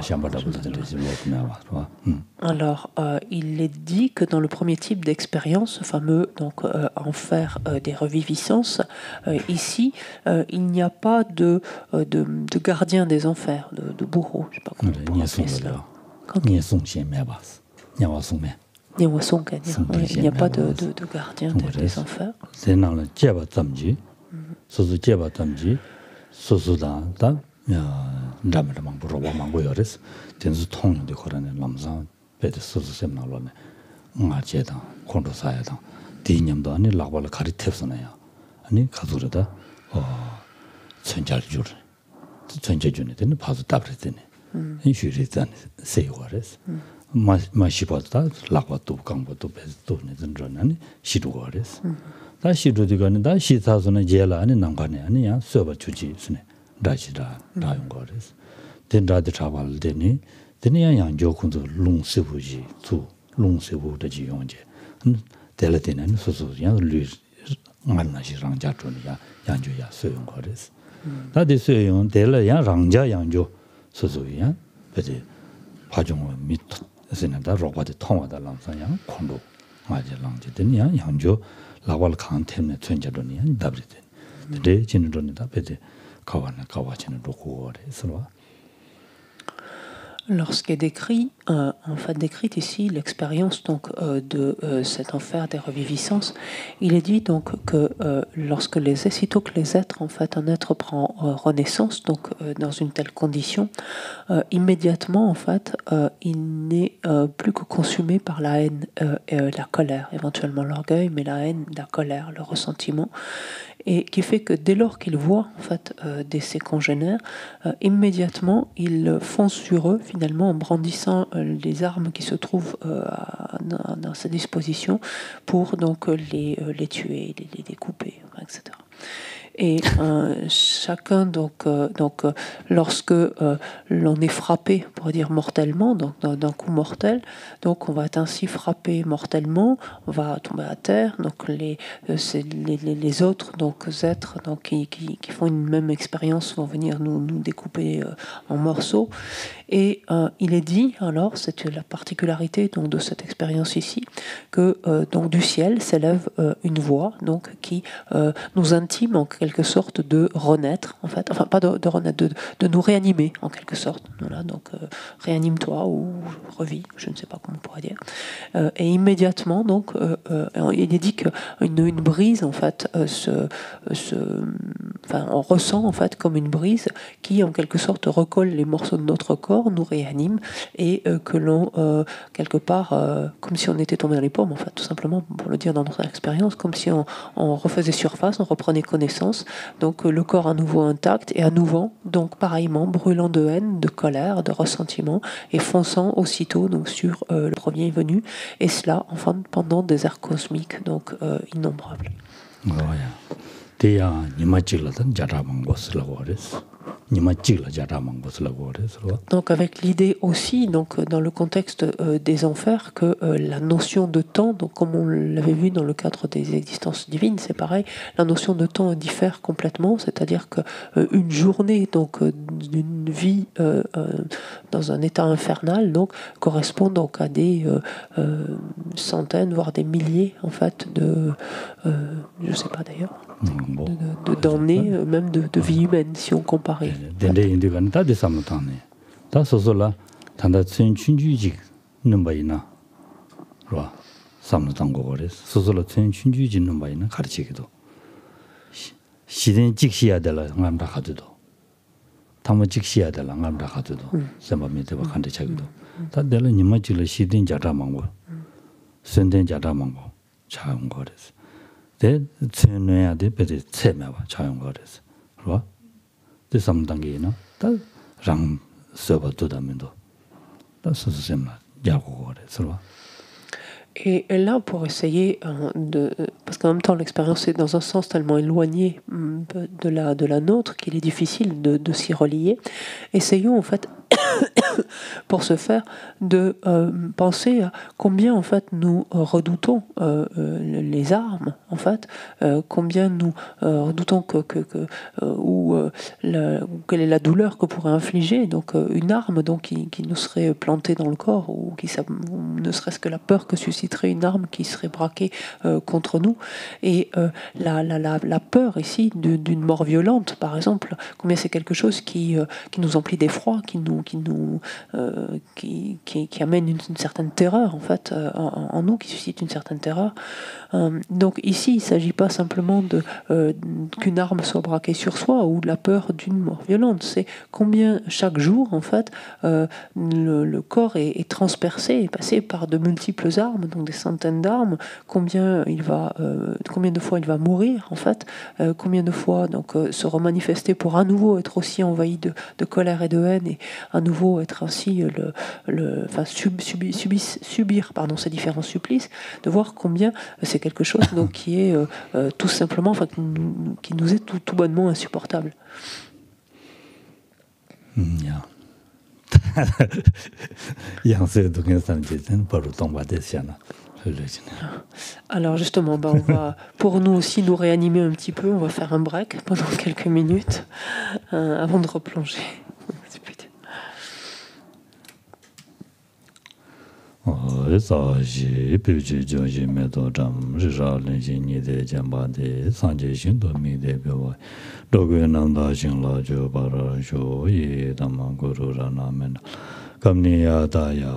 Speaker 2: Alors, il est dit que dans le premier type d'expérience, ce fameux donc, enfer des reviviscences, ici, il n'y a pas de gardien des enfers, de bourreau. Je ne sais pas comment on peut appeler cela. Il n'y a pas de gardien des enfers.
Speaker 1: ndam을 부러워 망고여레스 된수 통인데 거라네 남상 배드 소소 셈나로네 응아제다 콘도사야다 디념도 아니 라발을 가리탭스나요 아니 가두르다 천잘줄 천재준에 되는 바도 답르더니 이 슈리단 세고레스 마시바다 라바도 강보도 배도 내던저는 시도거레스 다 시도디가는 다 시사서는 제라 아니 남관에 아니야 서버 주지스네 다시다 다용 거레스 된다데 잡을 되니 되니야 양조 군도 롱세부지 두 롱세부의 지용제 될때는 소소야 류 만나시랑 자존이야 양조야 소용 거레스 다데 소용 될야 랑자 양조 소소야 베제 파종을 밑 세나다 로바데 통화다 랑상양 콘도 맞아 랑제 되니야 양조 라발 칸 때문에 전자도니야 답리데 근데 진도니다 베제
Speaker 2: Lorsqu'est décrit, en fait décrite ici l'expérience donc de cet enfer des reviviscences, il est dit donc que lorsque sitôt que les êtres en fait un être prend renaissance donc dans une telle condition, immédiatement en fait il n'est plus que consumé par la haine et la colère, éventuellement l'orgueil, mais la haine, la colère, le ressentiment. Et qui fait que dès lors qu'il voit en fait ses congénères, immédiatement il fonce sur eux finalement en brandissant les armes qui se trouvent dans sa disposition pour donc les tuer, les découper, etc. Et chacun donc lorsque l'on est frappé, on pourrait dire mortellement, donc d'un coup mortel, donc on va être ainsi frappé mortellement, on va tomber à terre. Donc les autres donc êtres donc qui font une même expérience vont venir nous découper en morceaux. Et il est dit alors, c'est la particularité donc de cette expérience ici, que donc du ciel s'élève une voix donc qui nous intime en quelque sorte de renaître, en fait, enfin pas de renaître, de nous réanimer en quelque sorte. Voilà, donc réanime-toi ou revis, je ne sais pas comment on pourrait dire. Et immédiatement, donc, il est dit qu'une brise, en fait, on ressent en fait comme une brise qui, en quelque sorte, recolle les morceaux de notre corps, nous réanime et que l'on, quelque part, comme si on était tombé dans les pommes, en fait, tout simplement, pour le dire dans notre expérience, comme si on refaisait surface, on reprenait connaissance, donc le corps à nouveau intact et à nouveau, donc pareillement, brûlant de haine, de colère, de ressentiment et fonçant aussitôt donc sur le premier venu, et cela, enfin, pendant des ères cosmiques, donc innombrables. Donc avec l'idée aussi, donc dans le contexte des enfers, que la notion de temps, donc comme on l'avait vu dans le cadre des existences divines, c'est pareil, la notion de temps diffère complètement, c'est-à-dire que une journée donc d'une vie dans un état infernal donc correspond donc à des centaines voire des milliers en fait de je sais pas d'ailleurs d'années même de vie humaine si on compare.
Speaker 1: Dende indigan ta de samutane ta sosola tanda 춘춘주직 넘바이나 로 samutang 고거레 소소라 춘춘주직 넘바이나 가르치기도 시든 직시야 될라 감다 가도도 당뭐 직시야 될라 감다 가도도 semamite ba khande chagido ta dela nima chile shidin jata mango senden jata mango chaung gores de chenya de pe de chema ba chaung gores ro de samdangi no ta rang soba to damindo ta so semna jago gores ro.
Speaker 2: Et là, pour essayer parce qu'en même temps, l'expérience est dans un sens tellement éloigné de la nôtre qu'il est difficile de s'y relier. Essayons en fait, pour ce faire, de penser à combien en fait nous redoutons les armes, en fait, combien nous redoutons quelle est la douleur que pourrait infliger donc une arme donc qui nous serait plantée dans le corps ou ne serait-ce que la peur que susciterait une arme qui serait braquée contre nous et la peur ici d'une mort violente par exemple, combien c'est quelque chose qui nous emplit d'effroi, qui amène une certaine terreur en fait en nous, qui suscite une certaine terreur. Donc ici il ne s'agit pas simplement qu'une arme soit braquée sur soi ou de la peur d'une mort violente, c'est combien chaque jour en fait le corps est transpercé, est passé par de multiples armes, donc des centaines d'armes, combien de fois il va mourir en fait, combien de fois donc se remanifester pour à nouveau être aussi envahi de colère et de haine et à nouveau être ainsi subir ces différents supplices, de voir combien c'est quelque chose donc qui est tout simplement qui nous est tout bonnement insupportable.
Speaker 1: Yeah.
Speaker 2: Alors justement, on va, pour nous aussi nous réanimer un petit peu, on va faire un break pendant quelques minutes avant de replonger.
Speaker 1: Kamni ya da ya